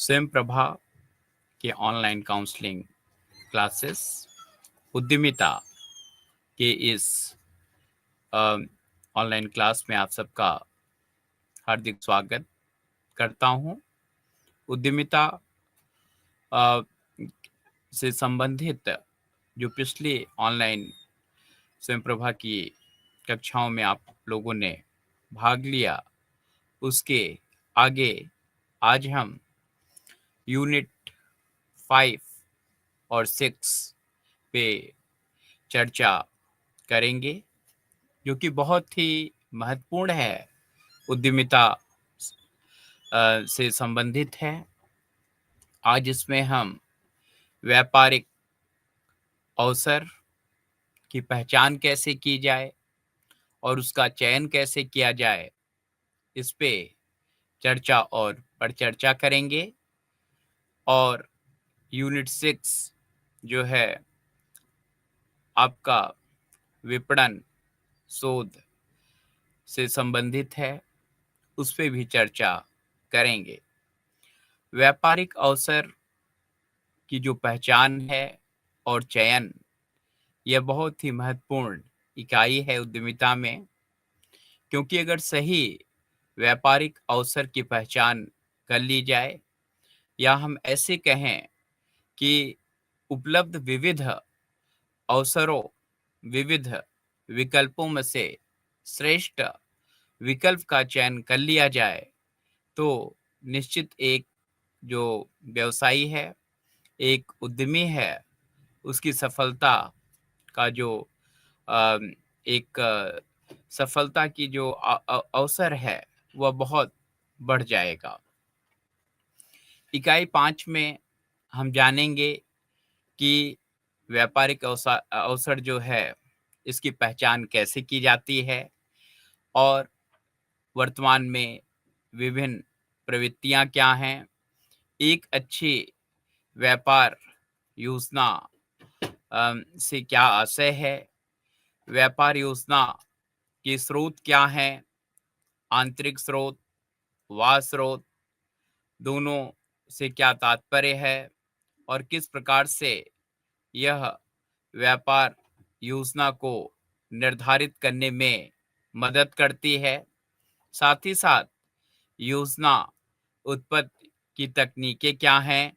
स्वयं प्रभा के online counselling classes उद्यमिता के इस ऑनलाइन क्लास में आप सबका हार्दिक स्वागत करता हूं। उद्यमिता अ, से संबंधित जो पिछले ऑनलाइन स्वयं प्रभा की कक्षाओं में आप लोगों ने भाग लिया, उसके आगे आज हम यूनिट 5 और 6 पे चर्चा करेंगे, जो कि बहुत ही महत्वपूर्ण है, उद्यमिता से संबंधित है। आज इसमें हम व्यापारिक अवसर की पहचान कैसे की जाए और उसका चयन कैसे किया जाए, इस पे चर्चा और परिचर्चा करेंगे। और यूनिट 6 जो है आपका विपणन शोध से संबंधित है, उस पे भी चर्चा करेंगे। व्यापारिक अवसर की जो पहचान है और चयन, यह बहुत ही महत्वपूर्ण इकाई है उद्यमिता में, क्योंकि अगर सही व्यापारिक अवसर की पहचान कर ली जाए, या हम ऐसे कहें कि उपलब्ध विविध अवसरों, विविध विकल्पों में से श्रेष्ठ विकल्प का चयन कर लिया जाए, तो निश्चित एक जो व्यवसायी है, एक उद्यमी है, उसकी सफलता का जो अ, एक सफलता की जो अवसर है, वह बहुत बढ़ जाएगा। इकाई 5 में हम जानेंगे कि व्यापारिक अवसर जो है, इसकी पहचान कैसे की जाती है और वर्तमान में विभिन्न प्रवृत्तियां क्या हैं। एक अच्छी व्यापार योजना से क्या आशय है, व्यापार योजना के स्रोत क्या हैं, आंतरिक स्रोत, बाह्य स्रोत, दोनों से क्या तात्पर्य है और किस प्रकार से यह व्यापार योजना को निर्धारित करने में मदद करती है। साथ ही साथ योजना उत्पत्ति की तकनीकें क्या हैं,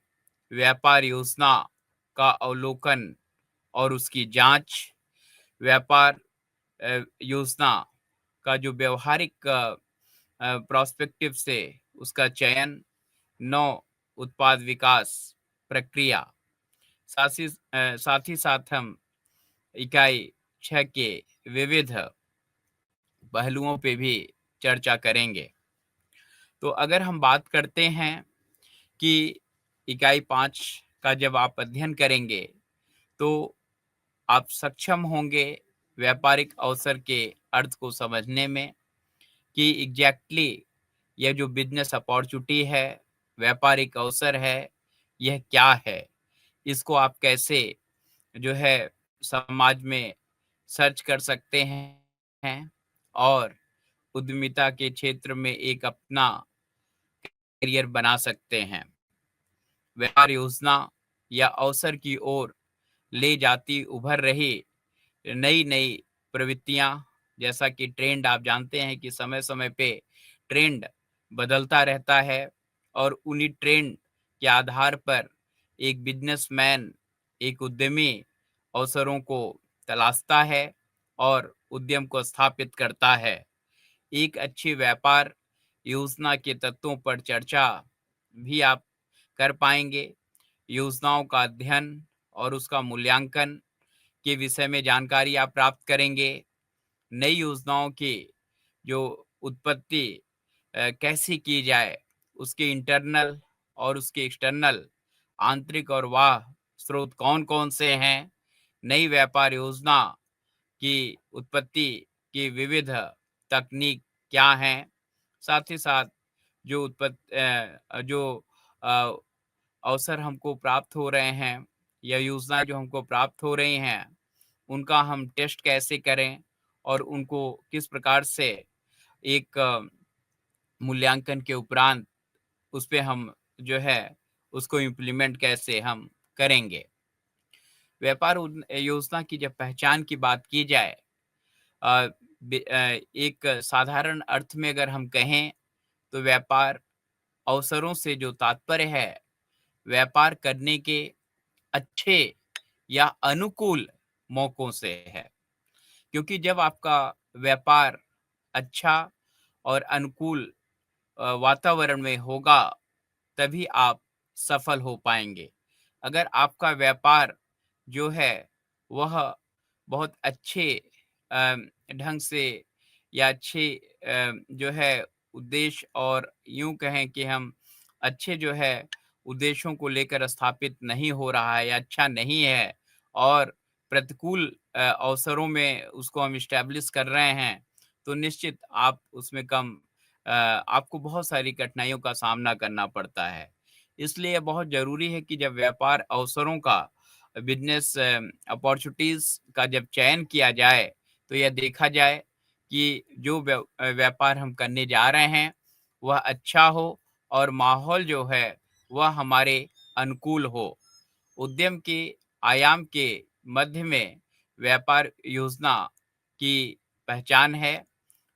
व्यापार योजना का अवलोकन और उसकी जांच, व्यापार योजना का जो व्यवहारिक प्रोस्पेक्टिव से उसका चयन, नौ उत्पाद विकास प्रक्रिया। साथ ही साथ हम इकाई 6 के विविध पहलुओं पे भी चर्चा करेंगे। तो अगर हम बात करते हैं कि इकाई 5 का जब आप अध्ययन करेंगे, तो आप सक्षम होंगे व्यापारिक अवसर के अर्थ को समझने में, कि एग्जैक्टली यह जो बिजनेस अपॉर्चुनिटी है, व्यापारिक अवसर है, यह क्या है, इसको आप कैसे जो है समाज में सर्च कर सकते हैं और उद्यमिता के क्षेत्र में एक अपना करियर बना सकते हैं। व्यापार योजना या अवसर की ओर ले जाती उभर रही नई नई प्रवृत्तियां, जैसा कि ट्रेंड, आप जानते हैं कि समय समय पे ट्रेंड बदलता रहता है और उन्हीं ट्रेंड के आधार पर एक बिजनेसमैन, एक उद्यमी अवसरों को तलाशता है और उद्यम को स्थापित करता है। एक अच्छी व्यापार योजना के तत्वों पर चर्चा भी आप कर पाएंगे। योजनाओं का अध्ययन और उसका मूल्यांकन के विषय में जानकारी आप प्राप्त करेंगे। नई योजनाओं की जो उत्पत्ति कैसे की जाए, उसके इंटरनल और उसके एक्सटर्नल, आंतरिक और बाह्य स्रोत कौन कौन से हैं, नई व्यापार योजना की उत्पत्ति की विविध तकनीक क्या हैं, साथ ही साथ जो अवसर हमको प्राप्त हो रहे हैं या योजना जो हमको प्राप्त हो रही हैं, उनका हम टेस्ट कैसे करें और उनको किस प्रकार से एक मूल्यांकन के उपरांत उस पे हम जो है उसको इम्प्लीमेंट कैसे हम करेंगे। व्यापार योजना की जब पहचान की बात की जाए, अ, एक साधारण अर्थ में अगर हम कहें तो व्यापार अवसरों से जो तात्पर्य है, व्यापार करने के अच्छे या अनुकूल मौकों से है। क्योंकि जब आपका व्यापार अच्छा और अनुकूल वातावरण में होगा, तभी आप सफल हो पाएँगे। अगर आपका व्यापार जो है वह बहुत अच्छे अ, ढंग से या अच्छे जो है उद्देश्य, और यूँ कहें कि हम अच्छे जो है उद्देश्यों को लेकर स्थापित नहीं हो रहा है या अच्छा नहीं है, और प्रतिकूल अवसरों में उसको हम इस्टैब्लिश कर रहे हैं, तो निश्चित आप उसमें आपको बहुत सारी कठिनाइयों का सामना करना पड़ता है। इसलिए ये बहुत ज़रूरी है कि जब व्यापार अवसरों का, बिज़नेस अपॉर्च्युनिटीज़ का जब चयन किया जाए, तो यह देखा जाए कि जो व्यापार हम करने जा रहे हैं, वह अच्छा हो और माहौल जो है, वह हमारे अनुकूल हो। उद्यम के आयाम के मध्य में व्यापार योजना की पहचान है।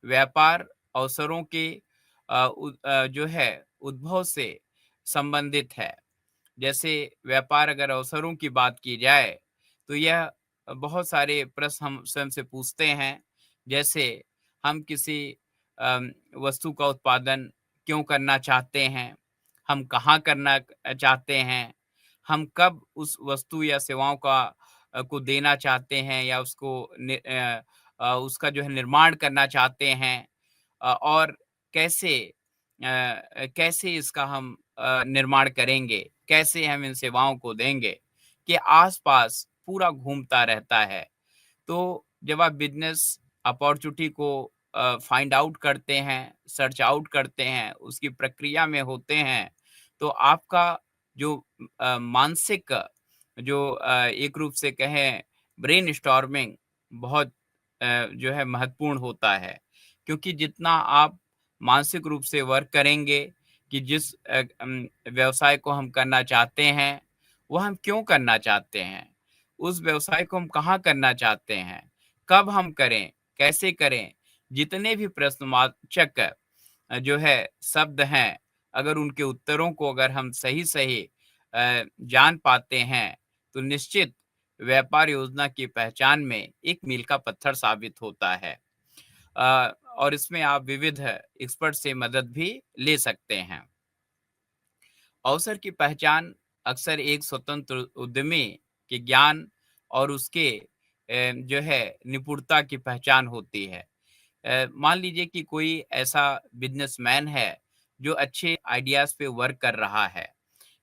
व्यापार अवसरों के जो है उद्भव से संबंधित है। जैसे व्यापार अगर अवसरों की बात की जाए, तो यह बहुत सारे प्रश्न हम स्वयं से पूछते हैं। जैसे हम किसी वस्तु का उत्पादन क्यों करना चाहते हैं? हम कहाँ करना चाहते हैं? हम कब उस वस्तु या सेवाओं को देना चाहते हैं या उसका जो है निर्माण करना चाहते हैं? और कैसे कैसे इसका हम निर्माण करेंगे, कैसे हम इन सेवाओं को देंगे, के आस-पास पूरा घूमता रहता है। तो जब आप बिज़नेस अपॉर्च्युनिटी को फाइंड आउट करते हैं, सर्च आउट करते हैं, उसकी प्रक्रिया में होते हैं, तो आपका जो मानसिक जो एक रूप से कहें ब्रेनस्टॉर्मिंग बहुत जो है महत्वपूर्ण होता है। क्योंकि जितना आप मानसिक रूप से वर्क करेंगे कि जिस व्यवसाय को हम करना चाहते हैं, वह हम क्यों करना चाहते हैं? उस व्यवसाय को हम कहाँ करना चाहते हैं? कब हम करें? कैसे करें? जितने भी प्रश्नवाचक जो है शब्द हैं, अगर उनके उत्तरों को अगर हम सही-सही जान पाते हैं, तो निश्चित व्यापार योजना की पहचान में एक मील का पत्थर साबित होता है। और इसमें आप विविध एक्सपर्ट से मदद भी ले सकते हैं। अवसर की पहचान अक्सर एक स्वतंत्र उद्यमी के ज्ञान और उसके जो है निपुणता की पहचान होती है। मान लीजिए कि कोई ऐसा बिजनेसमैन है जो अच्छे आइडियाज़ पे वर्क कर रहा है।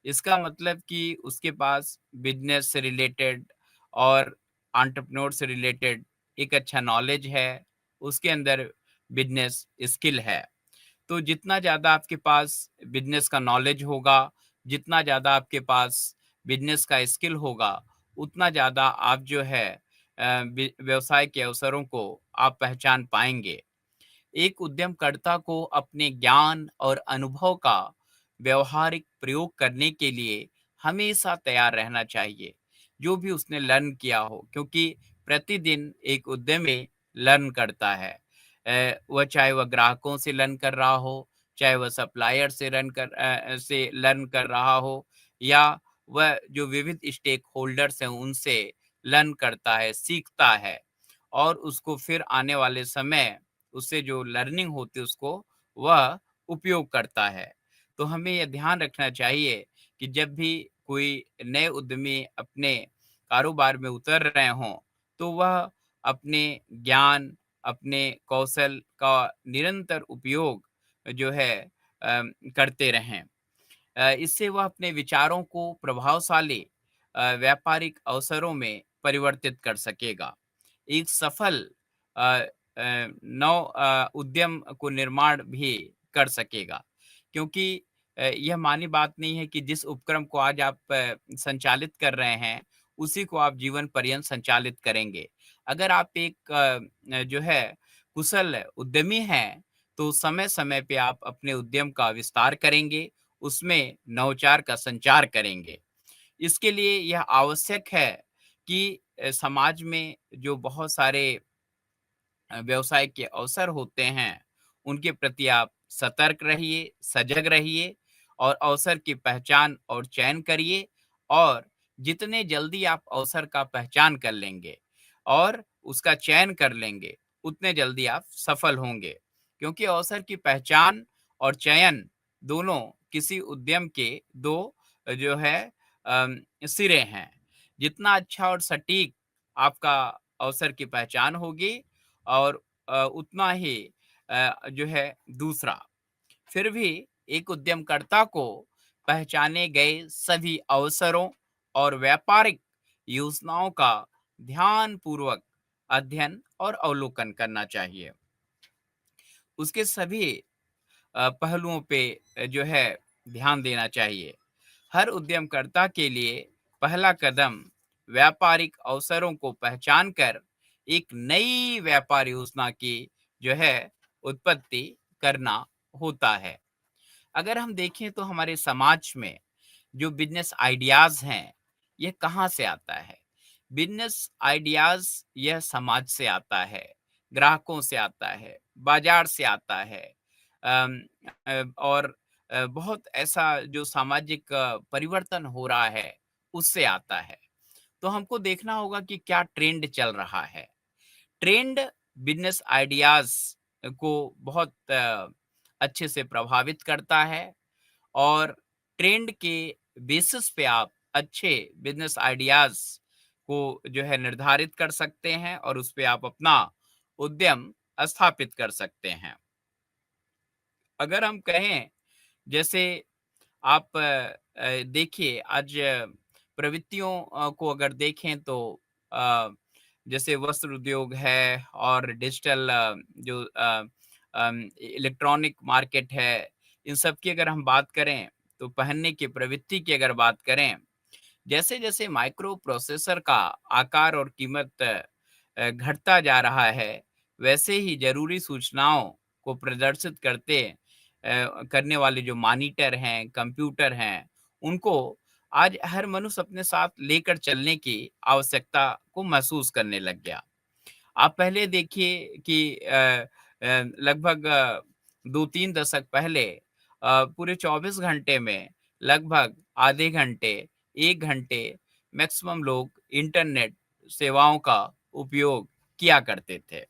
इसका मतलब कि उसके पास बिजनेस से रिलेटेड और एंटरप्रेन्योर से रिलेटेड एक अच्छा नॉलेज है, उसके अंदर बिजनेस स्किल है। तो जितना ज़्यादा आपके पास बिज़नेस का नॉलेज होगा, जितना ज़्यादा आपके पास बिज़नेस का स्किल होगा, उतना ज़्यादा आप जो है व्यवसाय के अवसरों को आप पहचान पाएँगे। एक उद्यमकर्ता को अपने ज्ञान और अनुभव का व्यवहारिक प्रयोग करने के लिए हमेशा तैयार रहना चाहिए, जो भी उसने लर्न किया हो, क्योंकि प्रतिदिन एक उद्यमी लर्न करता है। वह चाहे वह ग्राहकों से लर्न कर रहा हो, चाहे वह सप्लायर से लर्न कर रहा हो, या वह जो विविध स्टेक होल्डर्स हैं उनसे लर्न करता है, सीखता है, और उसको फिर आने वाले समय उससे जो लर्निंग होती है उसको वह उपयोग करता है। तो हमें यह ध्यान रखना चाहिए कि जब भी कोई नए उद्यमी अपने कारोबार में उतर रहे हों, तो वह अपने ज्ञान, अपने कौशल का निरंतर उपयोग जो है करते रहें। इससे वह अपने विचारों को प्रभावशाली व्यापारिक अवसरों में परिवर्तित कर सकेगा। एक सफल अ उद्यम को निर्माण भी कर सकेगा। क्योंकि यह मानी बात नहीं है कि जिस उपक्रम को आज आप संचालित कर रहे हैं, उसी को आप जीवन पर्यंत संचालित करेंगे। अगर आप एक जो है कुशल उद्यमी हैं, तो समय-समय पे आप अपने उद्यम का विस्तार करेंगे उसमें नवाचार का संचार करेंगे। इसके लिए यह आवश्यक है कि समाज में जो बहुत सारे व्यवसाय के अवसर होते हैं, उनके प्रति आप सतर्क रहिए, सजग रहिए और अवसर की पहचान और चयन करिए और जितने जल्दी आप अवसर का पहचान कर लेंगे और उसका चयन कर लेंगे, उतने जल्दी आप सफल होंगे। क्योंकि अवसर की पहचान और चयन दोनों किसी उद्यम के 2 जो है सिरे हैं। जितना अच्छा और सटीक आपका अवसर की पहचान होगी और उतना ही जो है दूसरा। फिर भी एक उद्यमकर्ता को पहचाने गए सभी अवसरों और व्यापारिक योजनाओं का ध्यानपूर्वक अध्ययन और अवलोकन करना चाहिए। उसके सभी पहलुओं पे जो है ध्यान देना चाहिए। हर उद्यमकर्ता के लिए पहला कदम व्यापारिक अवसरों को पहचान कर एक नई व्यापार योजना की जो है उत्पत्ति करना होता है। अगर हम देखें तो हमारे समाज में जो बिजनेस आइडियाज हैं, ये कहाँ से आता है? बिजनेस आइडियाज यह समाज से आता है, ग्राहकों से आता है, बाजार से आता है। अम, और बहुत ऐसा जो सामाजिक परिवर्तन हो रहा है, उससे आता है। तो हमको देखना होगा कि क्या ट्रेंड चल रहा है। ट्रेंड बिजनेस आइडियाज को बहुत अच्छे से प्रभावित करता है और ट्रेंड के बेसिस पे आप अच्छे बिजनेस आइडियाज को जो है निर्धारित कर सकते हैं और उस पे आप अपना उद्यम स्थापित कर सकते हैं। अगर हम कहें जैसे आप देखिए आज प्रवृत्तियों को अगर देखें तो अ, जैसे वस्त्र उद्योग है और डिजिटल जो इलेक्ट्रॉनिक मार्केट है, इन सब की अगर हम बात करें तो पहनने की प्रवृत्ति की अगर बात करें, जैसे जैसे माइक्रो प्रोसेसर का आकार और कीमत घटता जा रहा है, वैसे ही जरूरी सूचनाओं को प्रदर्शित करने वाले जो मॉनिटर हैं, कंप्यूटर हैं, उनको आज हर मनुष्य अपने साथ लेकर चलने की आवश्यकता को महसूस करने लग गया। आप पहले देखिए कि लगभग 2-3 दशक पहले पूरे 24 घंटे में लगभग आधे घंटे, 1 घंटे मैक्सिमम लोग इंटरनेट सेवाओं का उपयोग किया करते थे।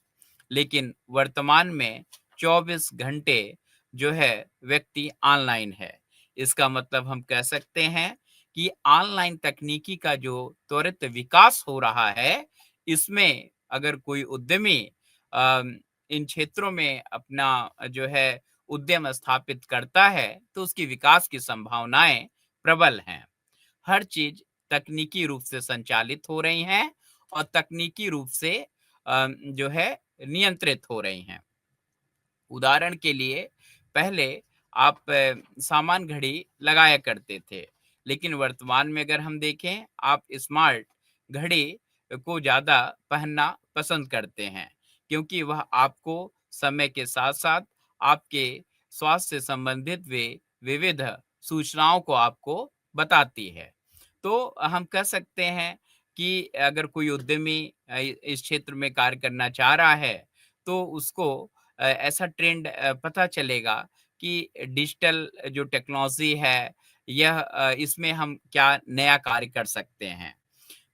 लेकिन वर्तमान में 24 घंटे जो है व्यक्ति ऑनलाइन है। इसका मतलब हम कह सकते हैं कि ऑनलाइन तकनीकी का जो त्वरित विकास हो रहा है, इसमें अगर कोई उद्यमी इन क्षेत्रों में अपना जो है उद्यम स्थापित करता है, तो उसकी विकास की संभावनाएं प्रबल हैं। हर चीज तकनीकी रूप से संचालित हो रही हैं और तकनीकी रूप से जो है नियंत्रित हो रही हैं। उदाहरण के लिए पहले आप सामान घड़ी लगाया करते थे, लेकिन वर्तमान में अगर हम देखें, आप स्मार्ट घड़ी को ज़्यादा पहनना पसंद करते हैं, क्योंकि वह आपको समय के साथ-साथ आपके स्वास्थ्य से संबंधित वे विविध सूचनाओं को आपको बताती है। तो हम कह सकते हैं कि अगर कोई उद्यमी इस क्षेत्र में कार्य करना चाह रहा है, तो उसको ऐसा ट्रेंड पता चलेगा कि डिजिटल जो टेक्नोलॉजी है, यह इसमें हम क्या नया कार्य कर सकते हैं।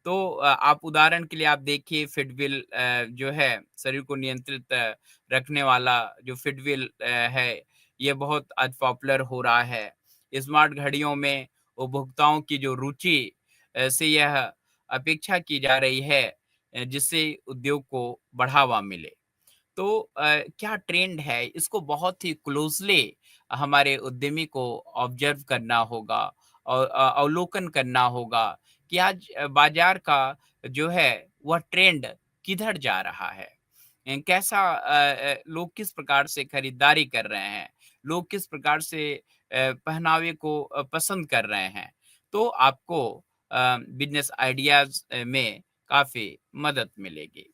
तो आप उदाहरण के लिए आप देखिए फिटबिल जो है शरीर को नियंत्रित रखने वाला जो फिटबिल है, ये बहुत आज पॉपुलर हो रहा है। स्मार्ट घड़ियों में उपभोक्ताओं की जो रुचि से यह अपेक्षा की जा रही है, जिससे उद्योग को बढ़ावा मिले। तो क्या ट्रेंड है, इसको बहुत ही क्लोज़ली हमारे उद्यमी को ऑब्ज़र्व करना होगा और अवलोकन करना होगा कि आज बाज़ार का जो है वह ट्रेंड किधर जा रहा है। कैसा लोग किस प्रकार से खरीदारी कर रहे हैं, लोग किस प्रकार से पहनावे को पसंद कर रहे हैं। तो आपको बिज़नेस आइडियाज़ में काफ़ी मदद मिलेगी।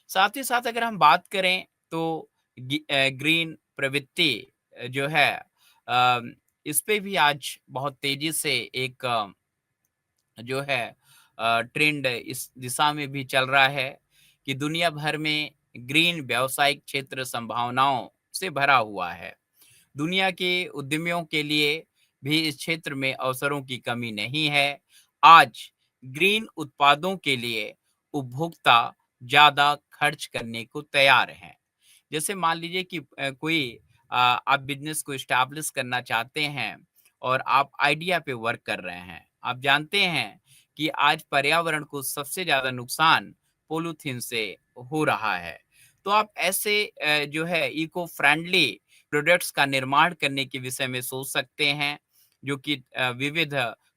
साथ ही साथ अगर हम बात करें तो ग्रीन प्रवृत्ति जो है इस पे भी आज बहुत तेज़ी से एक जो है ट्रेंड इस दिशा में भी चल रहा है कि दुनिया भर में ग्रीन व्यावसायिक क्षेत्र संभावनाओं से भरा हुआ है। दुनिया के उद्यमियों के लिए भी इस क्षेत्र में अवसरों की कमी नहीं है। आज ग्रीन उत्पादों के लिए उपभोक्ता ज़्यादा खर्च करने को तैयार हैं। जैसे मान लीजिए कि कोई आप बिज़नेस को एस्टैब्लिश करना चाहते हैं और आप आइडिया पे वर्क कर रहे हैं। आप जानते हैं कि आज पर्यावरण को सबसे ज़्यादा नुकसान पॉलीथीन से हो रहा है। तो आप ऐसे जो है इको फ्रेंडली प्रोडक्ट्स का निर्माण करने के विषय में सोच सकते हैं, जो कि विविध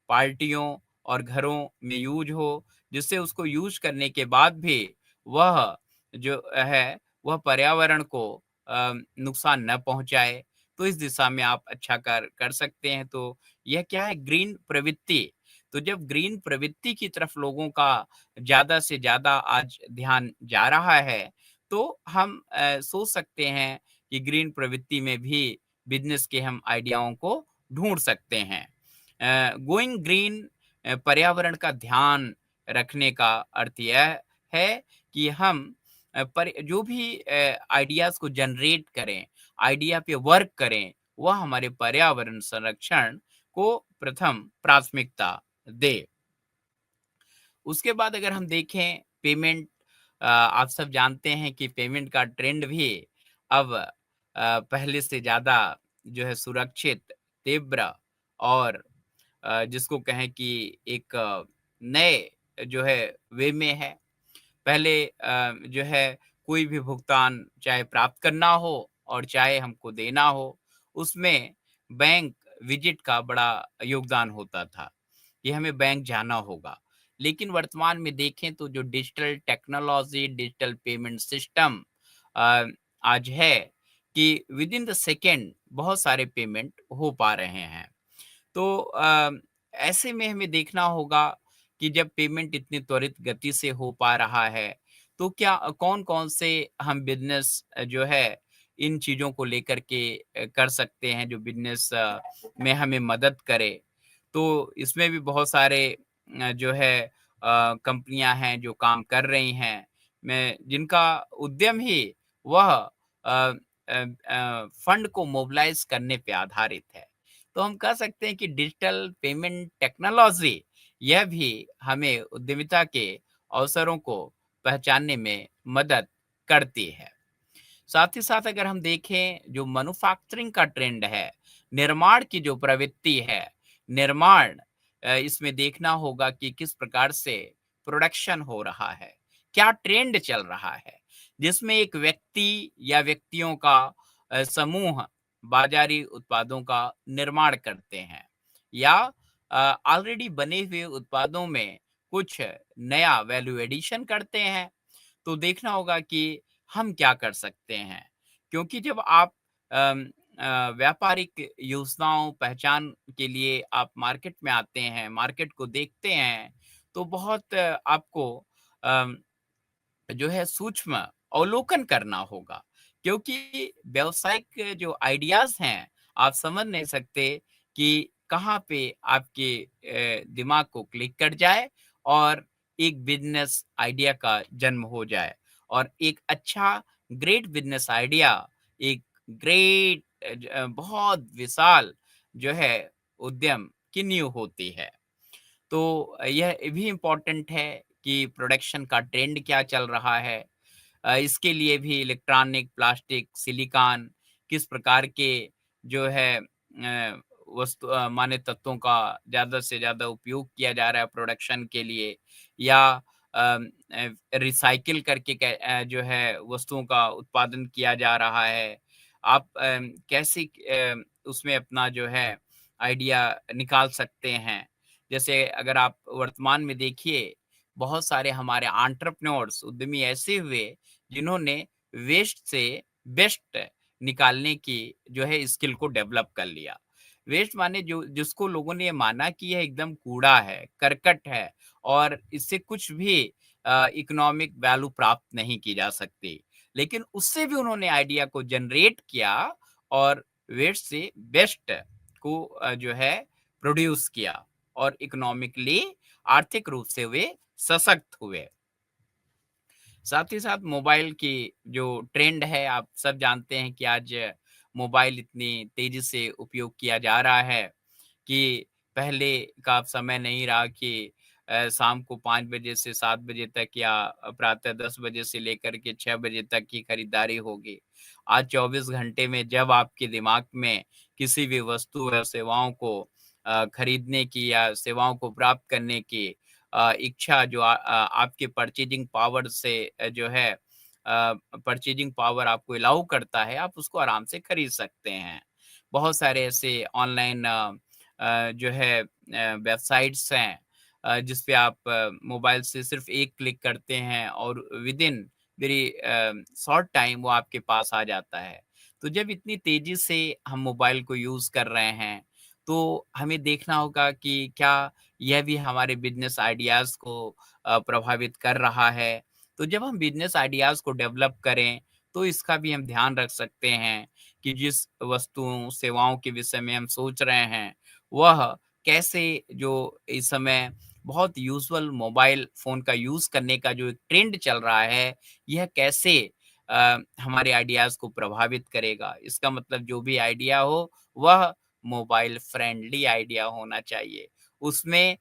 पार्टियों और घरों में यूज़ हो, जिससे उसको यूज़ करने के बाद भी वह जो है, वह पर्यावरण को नुकसान न पहुँचाए। तो इस दिशा में आप अच्छा कर कर सकते हैं। तो यह क्या है ग्रीन प्रवृत्ति। तो जब ग्रीन प्रवृत्ति की तरफ लोगों का ज़्यादा से ज़्यादा आज ध्यान जा रहा है, तो हम सोच सकते हैं कि ग्रीन प्रवृत्ति में भी बिज़नेस के हम आइडियाओं को ढूँढ सकते हैं। गोइंग ग्रीन पर्यावरण का ध्यान रखने का अर्थ यह है कि हम पर जो भी आइडियाज़ को जनरेट करें, आइडिया पे वर्क करें, वह हमारे पर्यावरण संरक्षण को प्रथम प्राथमिकता दे। उसके बाद अगर हम देखें पेमेंट, आप सब जानते हैं कि पेमेंट का ट्रेंड भी अब पहले से ज़्यादा जो है सुरक्षित, तीव्र और जिसको कहें कि एक नए जो है वे में है। पहले जो है कोई भी भुगतान चाहे प्राप्त करना हो और चाहे हमको देना हो, उसमें बैंक विज़िट का बड़ा योगदान होता था, कि हमें बैंक जाना होगा। लेकिन वर्तमान में देखें तो जो digital technology, digital payment system uh, आज है कि विदिन द सेकंड बहुत सारे पेमेंट हो पा रहे हैं। तो ऐसे में हमें देखना होगा कि जब पेमेंट इतनी त्वरित गति से हो पा रहा है, तो क्या कौन-कौन से हम बिज़नेस जो है, इन चीज़ों को लेकर के कर सकते हैं, जो बिज़नेस में हमें मदद करे। तो इसमें भी बहुत सारे जो है कंपनियाँ हैं, जो काम कर रही हैं, मैं जिनका उद्यम ही वह फंड को मोबिलाइज़ करने पे आधारित है। तो हम कह सकते हैं कि डिजिटल पेमेंट टेक्नोलॉजी यह भी हमें उद्यमिता के अवसरों को पहचानने में मदद करती है। साथ ही साथ अगर हम देखें जो मैन्युफैक्चरिंग का ट्रेंड है, निर्माण की जो प्रवृत्ति है, निर्माण इसमें देखना होगा कि किस प्रकार से प्रोडक्शन हो रहा है, क्या ट्रेंड चल रहा है, जिसमें एक व्यक्ति या व्यक्तियों का समूह बाज़ारी उत्पादों का निर्माण करते हैं या ऑलरेडी बने हुए उत्पादों में कुछ नया वैल्यू एडिशन करते हैं। तो देखना होगा कि हम क्या कर सकते हैं, क्योंकि जब आप व्यापारिक योजनाओं पहचान के लिए आप मार्केट में आते हैं, मार्केट को देखते हैं, तो बहुत आपको अम, जो है सूक्ष्म अवलोकन करना होगा, क्योंकि व्यावसायिक जो आइडियाज़ हैं, आप समझ नहीं सकते कि कहाँ पे आपके दिमाग को क्लिक कर जाए और एक बिज़नेस आइडिया का जन्म हो जाए और एक अच्छा ग्रेट बिज़नेस आइडिया, एक ग्रेट बहुत विशाल जो है उद्यम की नींव होती है। तो यह भी इम्पोर्टेंट है कि प्रोडक्शन का ट्रेंड क्या चल रहा है। इसके लिए भी इलेक्ट्रॉनिक, प्लास्टिक, सिलिकॉन किस प्रकार के जो है माने तत्वों का ज़्यादा से ज़्यादा उपयोग किया जा रहा है प्रोडक्शन के लिए या रिसाइकिल करके जो है वस्तुओं का उत्पादन किया जा रहा है। आप कैसे उसमें अपना जो है आइडिया निकाल सकते हैं। जैसे अगर आप वर्तमान में देखिए, बहुत सारे हमारे एंटरप्रेन्योर्स, उद्यमी ऐसे हुए जिन्होंने वेस्ट से बेस्ट निकालने की जो है स्किल को डेवलप कर लिया। वेस्ट माने जो जिसको लोगों ने ये माना कि यह एकदम कूड़ा है, करकट है और इससे कुछ भी इकोनॉमिक वैल्यू प्राप्त नहीं की जा सकती। लेकिन उससे भी उन्होंने आइडिया को जनरेट किया और वेस्ट से बेस्ट को जो है प्रोड्यूस किया और इकोनॉमिकली आर्थिक रूप से वे सशक्त हुए। साथ ही साथ मोबाइल की जो ट्रेंड है, आप सब जानते हैं कि आज मोबाइल इतनी तेज़ी से उपयोग किया जा रहा है कि पहले का अब समय नहीं रहा कि शाम को 5 बजे से 7 बजे तक या प्रातः 10 बजे से लेकर के 6 बजे तक की खरीदारी होगी। आज 24 घंटे में जब आपके दिमाग में किसी भी वस्तु या सेवाओं को खरीदने की या सेवाओं को प्राप्त करने की इच्छा जो आपके परचेजिंग पावर से जो है परचेजिंग पावर आपको अलाउ करता है, आप उसको आराम से खरीद सकते हैं। बहुत सारे ऐसे ऑनलाइन जो है वेबसाइट्स हैं जिस पे आप मोबाइल से सिर्फ़ एक क्लिक करते हैं और विदिन वेरी शॉर्ट टाइम वो आपके पास आ जाता है। तो जब इतनी तेज़ी से हम मोबाइल को यूज़ कर रहे हैं, तो हमें देखना होगा कि क्या यह भी हमारे बिज़नेस आइडियाज़ को प्रभावित कर रहा है। तो जब हम बिज़नेस आइडियाज़ को डेवलप करें, तो इसका भी हम ध्यान रख सकते हैं कि जिस वस्तुओं, सेवाओं के विषय में हम सोच रहे हैं, वह कैसे जो इस समय बहुत यूजुअल मोबाइल फ़ोन का यूज़ करने का जो एक ट्रेंड चल रहा है, यह कैसे हमारे आइडियाज़ को प्रभावित करेगा। इसका मतलब जो भी आइडिया हो, वह मोबाइल फ्रेंडली आइडिया होना चाहिए। उसमें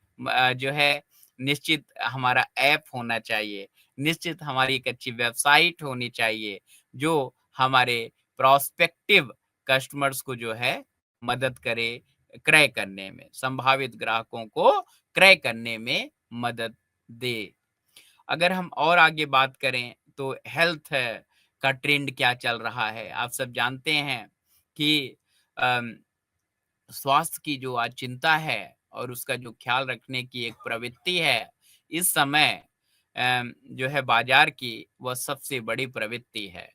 जो है निश्चित हमारा ऐप होना चाहिए, निश्चित हमारी एक अच्छी वेबसाइट होनी चाहिए, जो हमारे प्रोस्पेक्टिव कस्टमर्स को जो है मदद करे क्रय करने में, संभावित ग्राहकों को क्रय करने में मदद दे। अगर हम और आगे बात करें तो हेल्थ का ट्रेंड क्या चल रहा है? आप सब जानते हैं कि अम स्वास्थ्य की जो आज चिंता है और उसका जो ख्याल रखने की एक प्रवृत्ति है, इस समय जो है बाज़ार की वह सबसे बड़ी प्रवृत्ति है।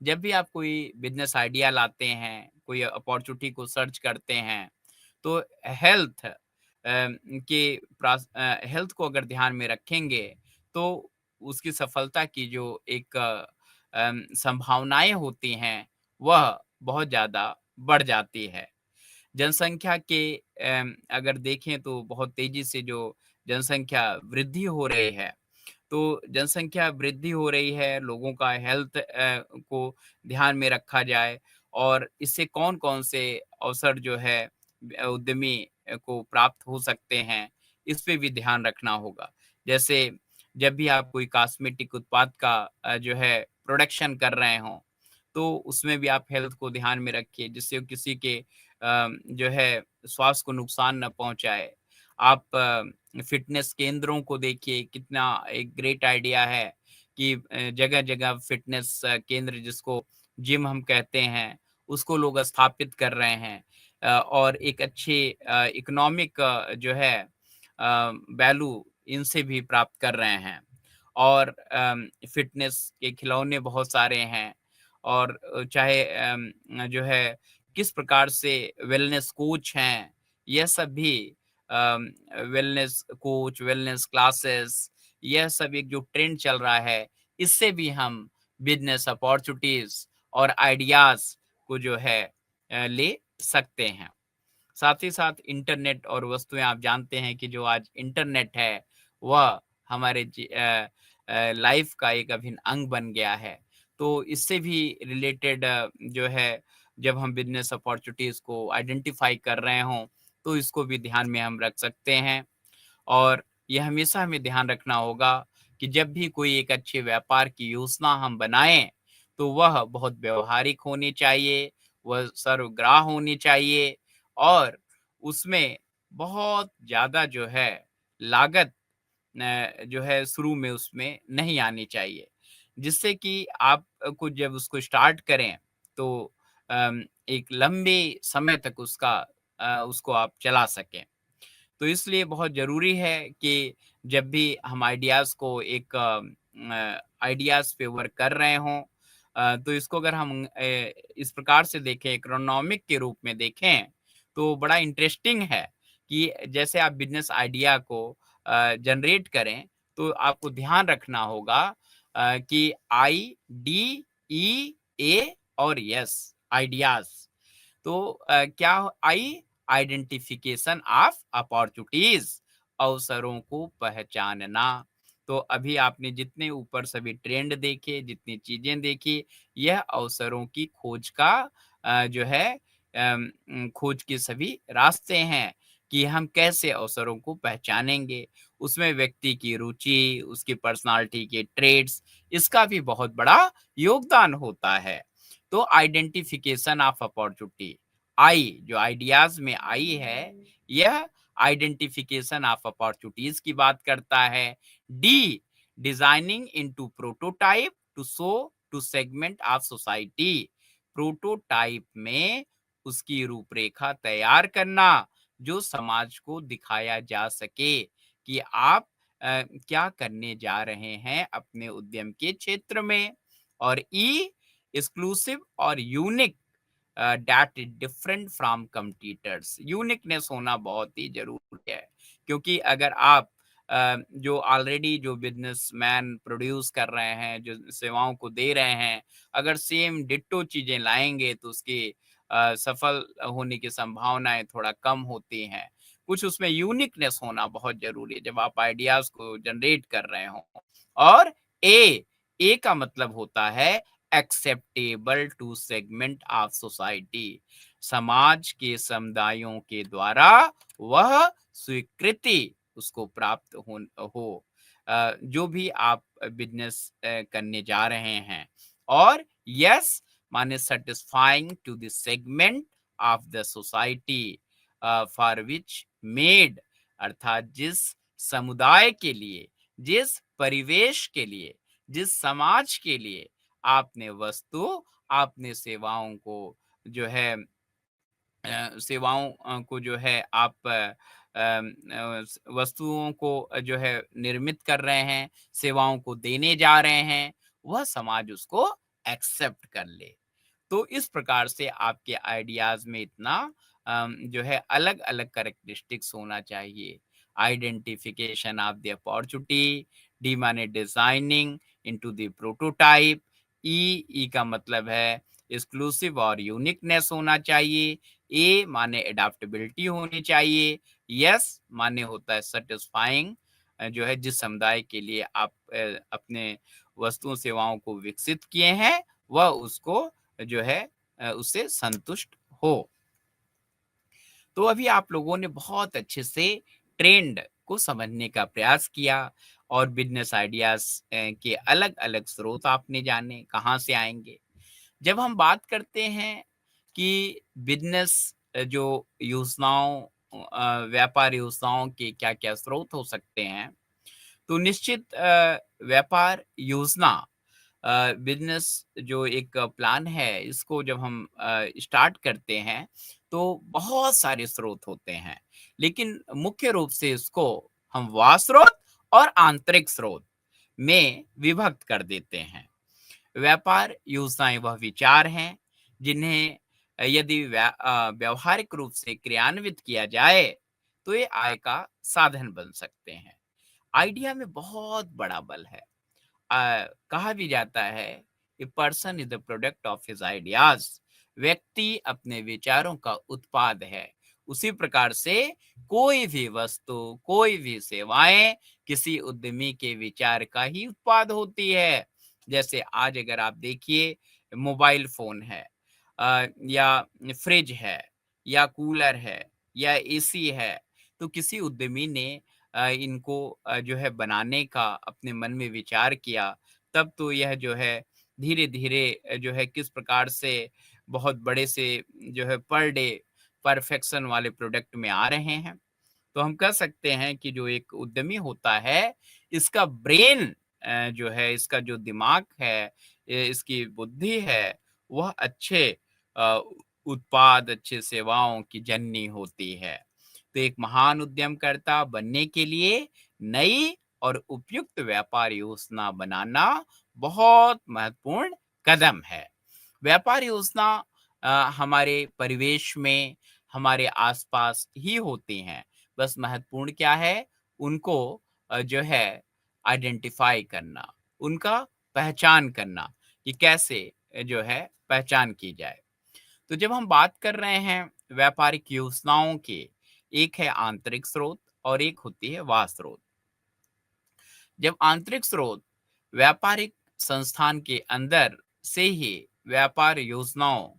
जब भी आप कोई बिज़नेस आइडिया लाते हैं, कोई अपॉर्च्युनिटी को सर्च करते हैं, तो हेल्थ हेल्थ को अगर ध्यान में रखेंगे, तो उसकी सफलता की जो एक संभावनाएँ होती हैं, वह बहुत ज़्यादा बढ़ जाती है। जनसंख्या के अगर देखें तो बहुत तेज़ी से जो जनसंख्या वृद्धि हो रही है, तो जनसंख्या वृद्धि हो रही है, लोगों का हेल्थ को ध्यान में रखा जाए और इससे कौन-कौन से अवसर जो है उद्यमी को प्राप्त हो सकते हैं, इस पे भी ध्यान रखना होगा। जैसे जब भी आप कोई कॉस्मेटिक उत्पाद का जो है प्रोडक्शन कर रहे हों, तो उसमें भी आप हेल्थ को ध्यान में रखिए जिससे किसी के जो है स्वास्थ्य को नुकसान ना पहुँचाए। आप फ़िटनेस केंद्रों को देखिए कितना एक ग्रेट आइडिया है कि जगह-जगह फ़िटनेस केंद्र जिसको जिम हम कहते हैं, उसको लोग स्थापित कर रहे हैं और एक अच्छे इकोनॉमिक जो है वैल्यू इनसे भी प्राप्त कर रहे हैं। और फ़िटनेस के खिलौने बहुत सारे हैं और चाहे जो है किस प्रकार से वेलनेस कोच हैं, यह सब भी अम, वेलनेस कोच, वेलनेस क्लासेस, यह सब एक जो ट्रेंड चल रहा है, इससे भी हम बिज़नेस अपॉर्च्युनिटीज़ और आइडियाज़ को जो है ले सकते हैं। साथ ही साथ इंटरनेट और वस्तुएँ आप जानते हैं कि जो आज इंटरनेट है, वह हमारे लाइफ़ का एक अभिन्न अंग बन गया है। तो इससे भी रिलेटेड जो है जब हम बिज़नेस अपॉर्च्युनिटीज़ को आइडेंटिफ़ाई कर रहे हों, तो इसको भी ध्यान में हम रख सकते हैं। और ये हमेशा हमें ध्यान रखना होगा कि जब भी कोई एक अच्छे व्यापार की योजना हम बनाएँ, तो वह बहुत व्यावहारिक होनी चाहिए, वह सर्वग्राह होनी चाहिए और उसमें बहुत ज़्यादा जो है लागत जो है शुरू में उसमें नहीं आनी चाहिए। जिससे कि आप को जब उसको स्टार्ट करें तो एक लंबे समय तक उसको आप चला सकें। तो इसलिए बहुत ज़रूरी है कि जब भी हम आइडियाज़ को एक आइडियाज़ पे वर्क कर रहे हों तो इसको अगर हम इस प्रकार से देखें इकोनॉमिक के रूप में देखें, तो बड़ा इंटरेस्टिंग है कि जैसे आप बिज़नेस आइडिया को जनरेट करें, तो आपको ध्यान रखना होगा कि आई, डी, ई, ए और एस आइडियाज़। तो क्या आई आइडेंटिफिकेशन ऑफ अपॉर्चुनिटीज, अवसरों को पहचानना। तो अभी आपने जितने ऊपर सभी ट्रेंड देखे, जितनी चीजें देखी, यह अवसरों की खोज का जो है खोज के सभी रास्ते हैं कि हम कैसे अवसरों को पहचानेंगे। उसमें व्यक्ति की रुचि, उसकी पर्सनालिटी के ट्रेड्स, इसका भी बहुत बड़ा योगदान होता है। तो आइडेंटिफिकेशन ऑफ अपॉर्चुनिटी, आई जो आइडियाज में आई है, यह आइडेंटिफिकेशन ऑफ अपॉर्चुनिटीज की बात करता है। D, designing into prototype to show to segment of society, prototype में उसकी रूपरेखा तैयार करना जो समाज को दिखाया जा सके कि आप क्या करने जा रहे हैं अपने उद्यम के क्षेत्र में। और ई, एक्सक्लूसिव और unique, that is different from competitors, uniqueness होना बहुत ही जरूरी है। क्योंकि अगर आप जो ऑलरेडी जो बिजनेसमैन प्रोड्यूस कर रहे हैं, जो सेवाओं को दे रहे हैं, अगर सेम डिट्टो चीजें लाएंगे तो उसकी सफल होने की संभावनाएं थोड़ा कम होती हैं। कुछ उसमें यूनिकनेस होना बहुत जरूरी है जब आप आइडियाज को जनरेट कर रहे हो। और ए का मतलब होता है acceptable to segment of society, समाज के समुदायों के द्वारा वह स्वीकृति उसको प्राप्त हो जो भी आप बिजनेस करने जा रहे हैं। और यस माने satisfying to the segment of the society for which made, अर्थात जिस समुदाय के लिए, जिस परिवेश के लिए, जिस समाज के लिए आपने वस्तु, आपने सेवाओं को जो है सेवाओं को जो है आप वस्तुओं को जो है निर्मित कर रहे हैं, सेवाओं को देने जा रहे हैं, वह समाज उसको एक्सेप्ट कर ले। तो इस प्रकार से आपके आइडियाज में इतना जो है अलग अलग कैरेक्टरिस्टिक्स होना चाहिए। Identification of the opportunity, D माने डिजाइनिंग इनटू द प्रोटोटाइप, ई का मतलब है एक्सक्लूसिव और यूनिकनेस होना चाहिए, ए माने एडाप्टेबिलिटी होनी चाहिए, यस माने होता है सेटिस्फाइंग, जो है जिस समुदाय के लिए आप अपने वस्तुओं सेवाओं को विकसित किए हैं वह उसको जो है उससे संतुष्ट हो। तो अभी आप लोगों ने बहुत अच्छे से ट्रेंड को समझने का प्रयास किया और बिजनेस आइडियाज के अलग अलग स्रोत आपने जाने कहाँ से आएंगे। जब हम बात करते हैं कि बिजनेस जो योजनाओं व्यापार योजनाओं के क्या क्या स्रोत हो सकते हैं, तो निश्चित व्यापार योजना बिजनेस जो एक प्लान है इसको जब हम स्टार्ट करते हैं तो बहुत सारे स्रोत होते हैं, लेकिन मुख्य रूप से इसको हम वाह स्रोत और आंतरिक स्रोत में विभक्त कर देते हैं। व्यापार योजनाएं वह विचार हैं जिन्हें यदि व्यावहारिक रूप से क्रियान्वित किया जाए तो ये आय का साधन बन सकते हैं। आइडिया में बहुत बड़ा बल है। कहा भी जाता है a person is the product of his ideas, व्यक्ति अपने विचारों का उत्पाद है। उसी प्रकार से कोई भी वस्तु, कोई भी सेवाएं किसी उद्यमी के विचार का ही उत्पाद होती है। जैसे आज अगर आप देखिए मोबाइल फोन है, या फ्रिज है, या कूलर है, या एसी है, तो किसी उद्यमी ने इनको जो है बनाने का अपने मन में विचार किया, तब तो यह जो है धीरे-धीरे जो है किस प्रकार से बहुत बड़े से जो है पर डे परफेक्शन वाले प्रोडक्ट में आ रहे हैं। तो हम कह सकते हैं कि जो एक उद्यमी होता है, इसका ब्रेन जो है, इसका जो दिमाग है, इसकी बुद्धि है, वह अच्छे अ, उत्पाद, अच्छे सेवाओं की जननी होती है। तो एक महान उद्यमकर्ता बनने के लिए नई और उपयुक्त व्यापार योजना बनाना बहुत महत्वपूर्ण कदम है। व्यापार योजना हमारे परिवेश में, हमारे आसपास ही होती हैं। बस महत्वपूर्ण क्या है, उनको जो है आइडेंटिफाई करना, उनका पहचान करना कि कैसे जो है पहचान की जाए। तो जब हम बात कर रहे हैं व्यापारिक योजनाओं की, एक है आंतरिक स्रोत और एक होती है बाह्य स्रोत। जब आंतरिक स्रोत व्यापारिक संस्थान के अंदर से ही व्यापार योजनाओं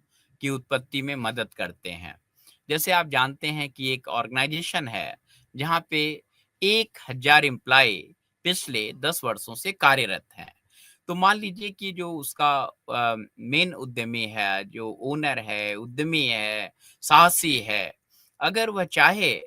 की उत्पत्ति में मदद करते हैं। जैसे आप जानते हैं कि एक ऑर्गेनाइजेशन है जहाँ पे 1000 एम्प्लॉय पिछले 10 वर्षों से कार्यरत हैं। तो मान लीजिए कि जो उसका मेन उद्यमी है, जो ओनर है, उद्यमी है, साहसी है, अगर वह चाहे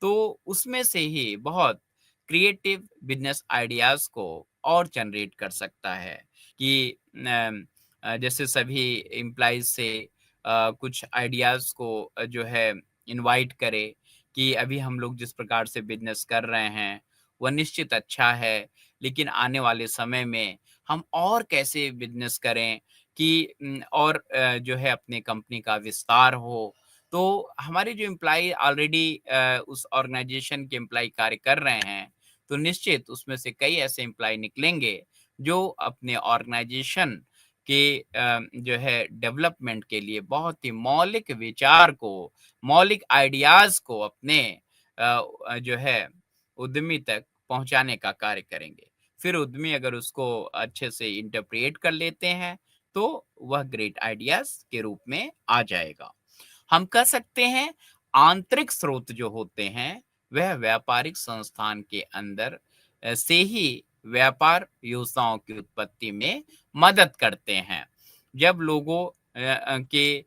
तो उसमें से ही बहुत क्रिएटिव बिजनेस आइडियाज़ को और जनरेट कर सकता है कि जैसे सभी एम्प्लॉइज़ से कुछ आइडियाज़ को जो है इनवाइट करे कि अभी हम लोग जिस प्रकार से बिजनेस कर रहे हैं, वह निश्चित अच्छा है, लेकिन आने वाले समय में हम और कैसे बिजनेस करें कि और जो है अपने कंपनी का विस्तार हो। तो हमारे जो एम्प्लॉयी ऑलरेडी उस ऑर्गेनाइजेशन के एम्प्लॉयी कार्य कर रहे हैं, तो निश्चित उसमें से कई ऐसे एम्प्लॉयी निकलेंगे जो अपने ऑर्गेनाइजेशन के जो है डेवलपमेंट के लिए बहुत ही मौलिक विचार को, मौलिक आइडियाज़ को अपने जो है उद्यमी तक पहुँचाने का कार्य करेंगे। फिर उद्यमी अगर उसको अच्छे से इंटरप्रेट कर लेते हैं, तो वह ग्रेट आइडियाज़ के रूप में आ जाएगा। हम कह सकते हैं आंतरिक स्रोत जो होते हैं वह व्यापारिक संस्थान के अंदर से ही व्यापार योजनाओं की उत्पत्ति में मदद करते हैं। जब लोगों के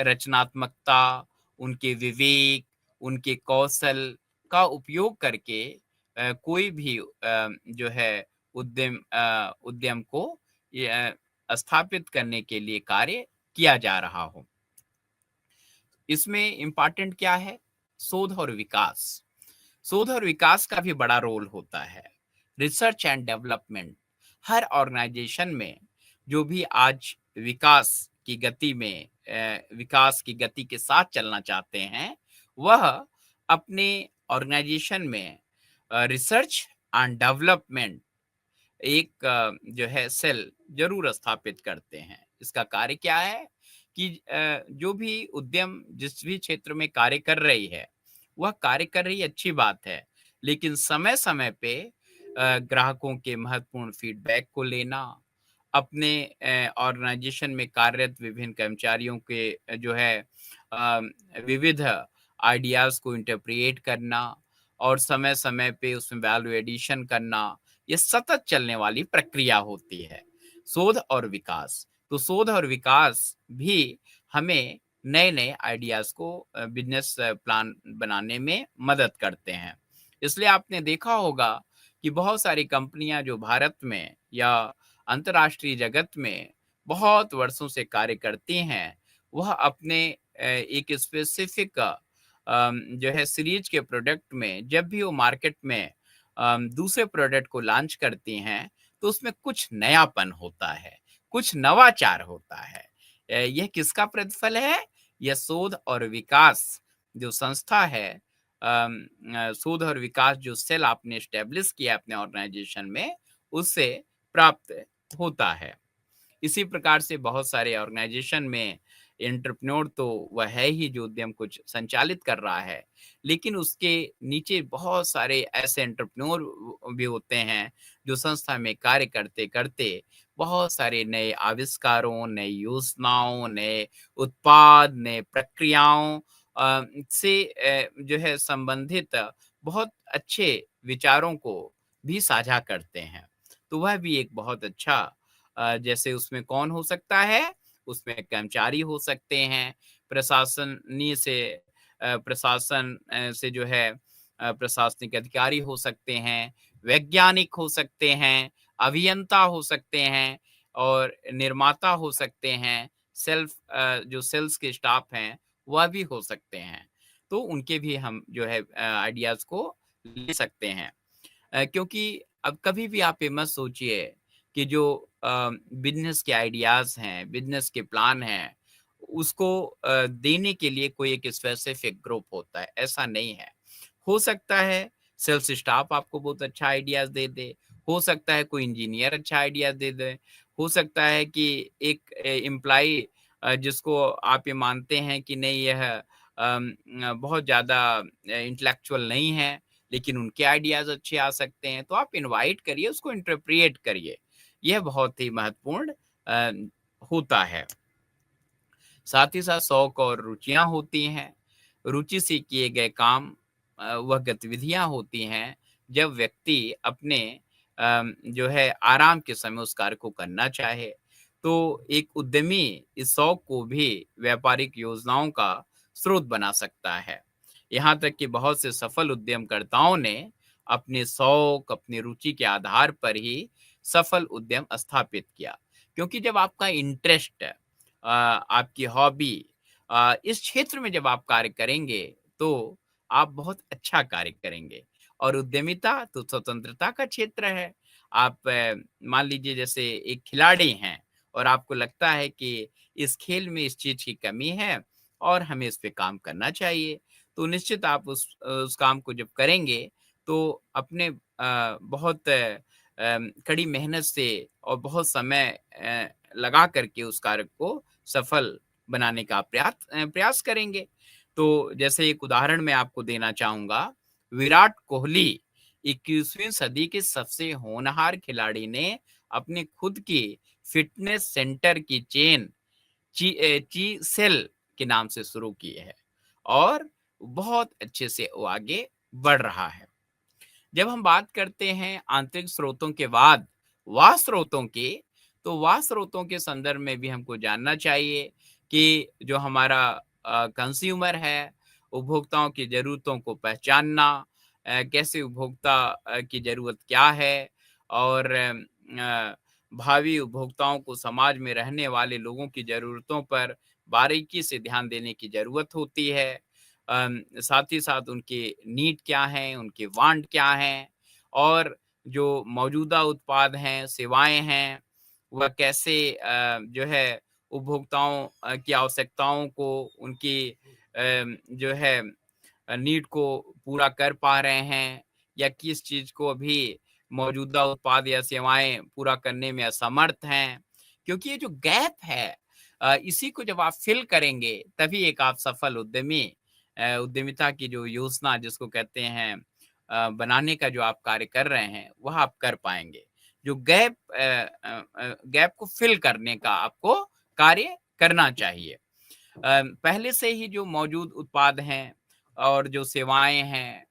रचनात्मकता, उनके विवेक, उनके कौशल का उपयोग करके कोई भी जो है उद्यम को ये स्थापित करने के लिए कार्य किया जा रहा हो। इसमें इम्पोर्टेंट क्या है? शोध और विकास। शोध और विकास का भी बड़ा रोल होता है। रिसर्च एंड डेवलपमेंट हर ऑर्गेनाइजेशन में जो भी आज विकास की गति के साथ चलना चाहते हैं, वह अपने ऑर्गेनाइजेशन में रिसर्च एंड डेवलपमेंट एक जो है सेल ज़रूर स्थापित करते हैं। इसका कार्य क्या है कि जो भी उद्यम जिस भी क्षेत्र में कार्य कर रही है, वह कार्य कर रही अच्छी बात है, लेकिन समय-समय पे ग्राहकों के महत्वपूर्ण फीडबैक को लेना, अपने ऑर्गेनाइजेशन में कार्यरत विभिन्न कर्मचारियों के जो है विविध आइडियाज़ को इंटरप्रेट करना और समय-समय पे उसमें वैल्यू एडिशन करना, ये सतत चलने वाली प्रक्रिया होती है। शोध और विकास, तो शोध और विकास भी हमें नए-नए आइडियाज़ को बिज़नेस प्लान बनाने में मदद करते हैं। इसलिए आपने देखा होगा कि बहुत सारी कंपनियाँ जो भारत में या अंतर्राष्ट्रीय जगत में बहुत वर्षों से कार्य करती हैं, वह अपने एक स्पेसिफ़िक जो है सीरीज़ के प्रोडक्ट में जब भी वो मार्केट में दूसरे प्रोडक्ट को लॉन्च करती हैं, तो उसमें कुछ नयापन होता है, कुछ नवाचार होता है। यह किसका प्रतिफल है? यह शोध और विकास जो संस्था है शोध और विकास जो सेल आपने एस्टेब्लिश किया अपने ऑर्गेनाइजेशन में, उससे प्राप्त होता है। इसी प्रकार से बहुत सारे ऑर्गेनाइजेशन में एंटरप्रेन्योर तो वह है ही जो उद्यम कुछ संचालित कर रहा है, लेकिन उसके नीचे बहुत सारे ऐसे एंटरप्रेन्योर भी होते हैं, जो संस्था में कार्य करते-करते बहुत सारे नए आविष्कारों, नई योजनाओं, नए उत्पाद, नए प्रक्रियाओं से जो है संबंधित बहुत अच्छे विचारों को भी साझा करते हैं। तो वह भी एक बहुत अच्छा जैसे उसमें कौन हो सकता है? उसमें कर्मचारी हो सकते हैं, प्रशासन से जो है प्रशासनिक अधिकारी हो सकते हैं, वैज्ञानिक हो सकते हैं, अभियंता हो सकते हैं और निर्माता हो सकते हैं, जो सेल्स के स्टाफ हैं, वह भी हो सकते हैं। तो उनके भी हम जो है आइडियाज़ को ले सकते हैं। क्योंकि अब कभी भी आप ये मत सोचिए कि जो बिज़नेस के आइडियाज़ हैं, बिज़नेस के प्लान हैं, उसको देने के लिए कोई एक स्पेसिफिक ग्रुप होता है, ऐसा नहीं है। हो सकता है सेल्स स्टाफ आपको बहुत अच्छा आइडियाज़ दे दे, हो सकता है कोई इंजीनियर अच्छा आइडिया दे दे, हो सकता है कि एक एम्प्लॉयी जिसको आप ये मानते हैं कि नहीं यह बहुत ज़्यादा इंटेलेक्चुअल नहीं है, लेकिन उनके आइडियाज़ अच्छे आ सकते हैं, तो आप इनवाइट करिए, उसको इंटरप्रिएट करिए। यह बहुत ही महत्वपूर्ण अ, होता है। साथ ही साथ शौक और रुचियाँ होती हैं। रुचि से किए गए काम वह गतिविधियाँ होती हैं, जब व्यक्ति अपने जो है आराम के समय उस कार्य को करना चाहे। तो एक उद्यमी इस शौक को भी व्यापारिक योजनाओं का स्रोत बना सकता है। यहाँ तक कि बहुत से सफल उद्यमकर्ताओं ने अपने शौक, अपनी रुचि के आधार पर ही सफल उद्यम स्थापित किया। क्योंकि जब आपका इंटरेस्ट आपकी हॉबी इस क्षेत्र में जब आप कार्य करेंगे, तो आप बहुत अच्छा कार्य करेंगे। और उद्यमिता तो स्वतंत्रता का क्षेत्र है। आप मान लीजिए जैसे एक खिलाड़ी हैं और आपको लगता है कि इस खेल में इस चीज़ की कमी है और हमें इस पे काम करना चाहिए। तो निश्चित आप उस काम को जब करेंगे, तो अपने बहुत कड़ी मेहनत से और बहुत समय लगा कर के उस कार्य को सफल बनाने का प्रयास करेंगे। तो जैसे एक उदाहरण मैं आपको देना चाहूँगा, विराट कोहली 21वीं सदी के सबसे होनहार खिलाड़ी ने अपने खुद की फ़िटनेस सेंटर की चेन ची सेल के नाम से शुरू की है और बहुत अच्छे से वो आगे बढ़ रहा है। जब हम बात करते हैं आंतरिक स्रोतों के बाद वाह स्रोतों की, तो वाह स्रोतों के संदर्भ में भी हमको जानना चाहिए कि जो हमारा कंज्यूमर है, उपभोक्ताओं की ज़रूरतों को पहचानना, कैसे उपभोक्ता की ज़रूरत क्या है और भावी उपभोक्ताओं को समाज में रहने वाले लोगों की ज़रूरतों पर बारीकी से ध्यान देने की ज़रूरत होती है। साथ ही साथ उनके नीड क्या हैं, उनके वांट क्या हैं और जो मौजूदा उत्पाद हैं, सेवाएँ हैं, वह कैसे जो है उपभोक्ताओं की आवश्यकताओं को उनकी जो है नीड को पूरा कर पा रहे हैं या किस चीज़ को अभी मौजूदा उत्पाद या सेवाएँ पूरा करने में असमर्थ हैं। क्योंकि ये जो गैप है इसी को जब आप फ़िल करेंगे, तभी एक आप सफल उद्यमी उद्यमिता की जो योजना जिसको कहते हैं बनाने का जो आप कार्य कर रहे हैं, वह आप कर पाएँगे। जो गैप को फ़िल करने का आपको कार्य करना चाहिए। पहले से ही जो मौजूद उत्पाद हैं और जो सेवाएँ हैं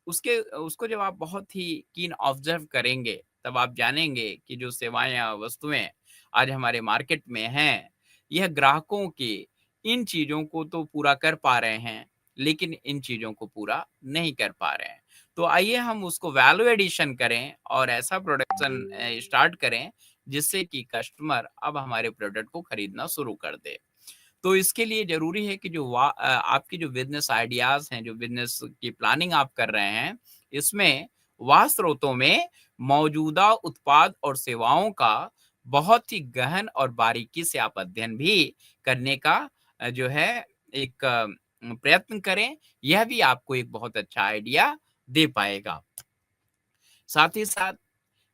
उसके उसको जब आप बहुत ही कीन ऑब्ज़र्व करेंगे, तब आप जानेंगे कि जो सेवाएँ या वस्तुएँ आज हमारे मार्केट में हैं, यह ग्राहकों की इन चीज़ों को तो पूरा कर पा रहे हैं, लेकिन इन चीज़ों को पूरा नहीं कर पा रहे हैं। तो आइए हम उसको वैल्यू एडिशन करें और ऐसा प्रोडक्शन स्टार्ट करें, जिससे कि कस्टमर अब हमारे प्रोडक्ट को खरीदना शुरू कर दे। तो इसके लिए ज़रूरी है कि जो आपकी जो बिज़नेस आइडियाज़ हैं, जो बिज़नेस की प्लानिंग आप कर रहे हैं, इसमें वाह स्रोतों में मौजूदा उत्पाद और सेवाओं का बहुत ही गहन और बारीकी से आप अध्ययन भी करने का जो है एक प्रयत्न करें। यह भी आपको एक बहुत अच्छा आइडिया दे पाएगा। साथ ही साथ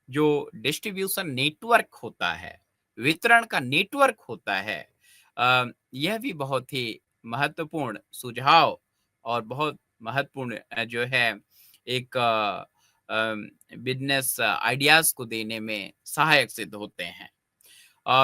जो डिस्ट्रीब्यूशन नेटवर्क होता है, वितरण का नेटवर्क होता है यह भी बहुत ही महत्वपूर्ण सुझाव और बहुत महत्वपूर्ण जो है एक बिज़नेस आइडियाज़ को देने में सहायक सिद्ध होते हैं।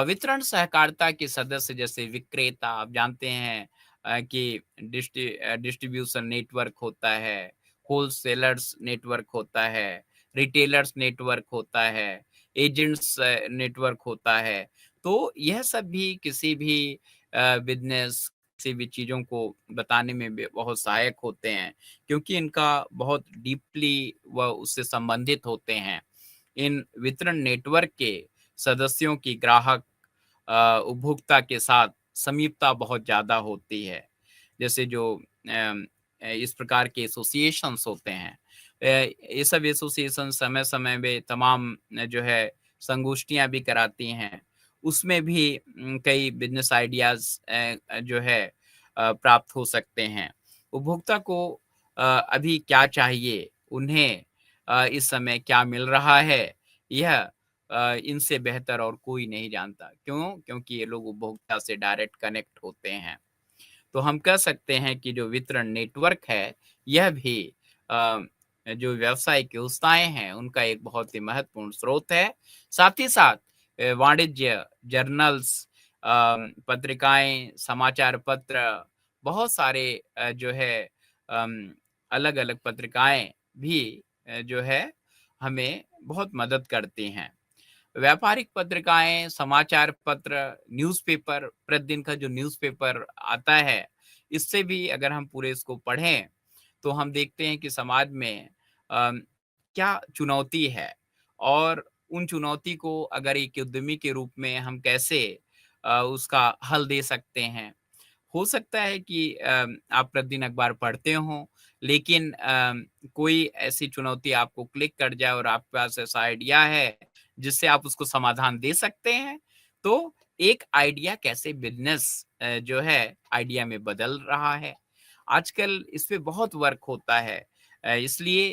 वितरण सहकारिता के सदस्य जैसे विक्रेता आप जानते हैं कि डिस्ट्रीब्यूशन नेटवर्क होता है, होलसेलर्स नेटवर्क होता है, रिटेलर्स नेटवर्क होता है, एजेंट्स नेटवर्क होता है। तो यह सब भी किसी भी बिज़नेस किसी भी चीज़ों को बताने में भी बहुत सहायक होते हैं, क्योंकि इनका बहुत डीपली वह उससे संबंधित होते हैं। इन वितरण नेटवर्क के सदस्यों की ग्राहक उपभोक्ता के साथ समीपता बहुत ज़्यादा होती है। जैसे जो इस प्रकार के एसोसिएशंस होते हैं ये सब एसोसिएशन समय-समय में तमाम जो है संगोष्ठियाँ भी कराती हैं। उसमें भी कई बिज़नेस आइडियाज़ जो है प्राप्त हो सकते हैं। उपभोक्ता को अभी क्या चाहिए, उन्हें इस समय क्या मिल रहा है, यह इनसे बेहतर और कोई नहीं जानता। क्यों? क्योंकि ये लोग उपभोक्ता से डायरेक्ट कनेक्ट होते हैं। तो हम कह सकते हैं कि जो वितरण नेटवर्क है, यह भी अ, जो व्यावसायिक व्यवस्थाएँ हैं, उनका एक बहुत ही महत्वपूर्ण स्रोत है। साथ ही साथ वाणिज्य, जर्नल्स, पत्रिकाएँ, समाचार पत्र, बहुत सारे जो है अम, अलग-अलग पत्रिकाएँ भी जो है हमें बहुत मदद करती हैं। व्यापारिक पत्रिकाएँ, समाचार पत्र, न्यूज़पेपर, प्रतिदिन का जो न्यूज़पेपर आता है, इससे भी अगर हम पूरे इसको पढ़ें, तो हम देखते हैं कि समाज में अम, क्या चुनौती है और उन चुनौती को अगर एक उद्यमी के रूप में हम कैसे उसका हल दे सकते हैं। हो सकता है कि आप प्रतिदिन अखबार पढ़ते हों, लेकिन कोई ऐसी चुनौती आपको क्लिक कर जाए और आपके पास ऐसा आइडिया है, जिससे आप उसको समाधान दे सकते हैं, तो एक आइडिया कैसे बिज़नेस जो है आइडिया में बदल रहा है। आजकल इस पे बहुत वर्क होता है। इसलिए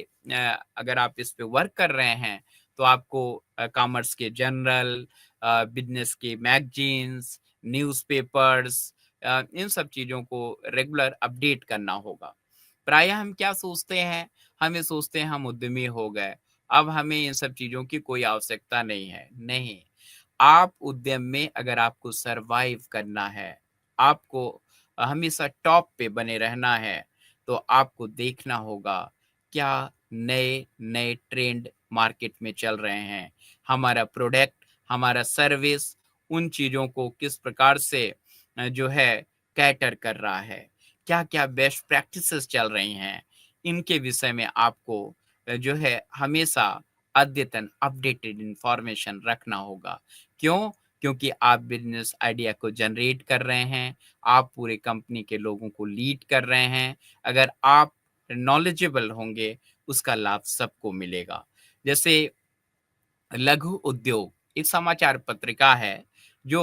अगर आप इस पे वर्क कर रहे हैं, तो आपको कॉमर्स के जर्नल, बिज़नेस के मैगज़ीन्स, न्यूज़पेपर्स, इन सब चीज़ों को रेगुलर अपडेट करना होगा। प्रायः हम क्या सोचते हैं, हम ये सोचते हैं हम उद्यमी हो गए, अब हमें इन सब चीज़ों की कोई आवश्यकता नहीं है। नहीं, आप उद्यम में अगर आपको सर्वाइव करना है, आपको हमेशा टॉप पे बने रहना है, तो आपको देखना होगा क्या नए-नए ट्रेंड मार्केट में चल रहे हैं। हमारा प्रोडक्ट, हमारा सर्विस उन चीज़ों को किस प्रकार से जो है कैटर कर रहा है। क्या-क्या बेस्ट प्रैक्टिसेस चल रही हैं, इनके विषय में आपको जो है हमेशा अद्यतन अपडेटेड इन्फॉर्मेशन रखना होगा। क्यों? क्योंकि आप बिज़नेस आइडिया को जनरेट कर रहे हैं, आप पूरे कंपनी के लोगों को लीड कर रहे हैं। अगर आप नॉलेजेबल होंगे, उसका लाभ सबको मिलेगा। जैसे लघु उद्योग एक समाचार पत्रिका है जो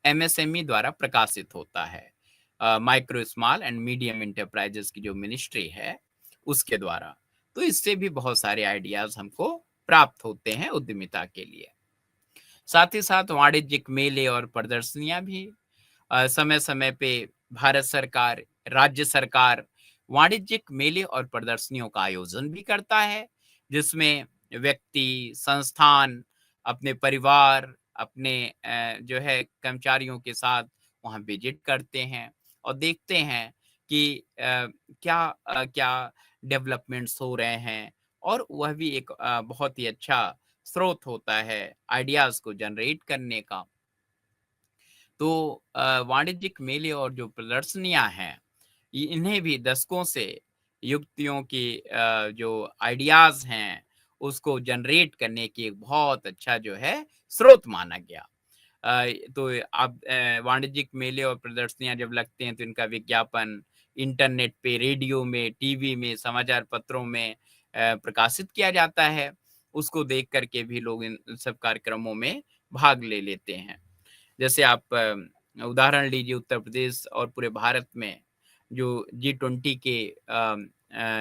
एमएसएमई द्वारा प्रकाशित होता है। Micro small and medium enterprises की जो मिनिस्ट्री है उसके द्वारा। तो इससे भी बहुत सारे आइडियाज हमको प्राप्त होते हैं उद्यमिता के लिए। साथ ही साथ वाणिज्यिक मेले और प्रदर्शनियां भी समय-समय पे भारत सरकार, राज्य सरकार वाणिज्यिक मेले और प्रदर्शनियों का आयोजन भी करता है, जिसमें व्यक्ति, संस्थान, अपने परिवार, अपने जो है कर्मचारियों के साथ वहाँ विजिट करते हैं और देखते हैं कि क्या डेवलपमेंट्स हो रहे हैं और वह भी एक बहुत ही अच्छा स्रोत होता है आइडियाज़ को जनरेट करने का। तो वाणिज्यिक मेले और जो प्रदर्शनियाँ हैं, इन्हें भी दशकों से युक्तियों की जो आइडियाज़ हैं, उसको जनरेट करने की एक बहुत अच्छा जो है स्रोत माना गया। तो आप वाणिज्यिक मेले और प्रदर्शनियाँ जब लगते हैं तो इनका विज्ञापन इंटरनेट पे, रेडियो में, टीवी में, समाचार पत्रों में प्रकाशित किया जाता है। उसको देख कर के भी लोग इन सब कार्यक्रमों में भाग ले लेते हैं। जैसे आप उदाहरण लीजिए उत्तर प्रदेश और पूरे भारत में जो जी-20 के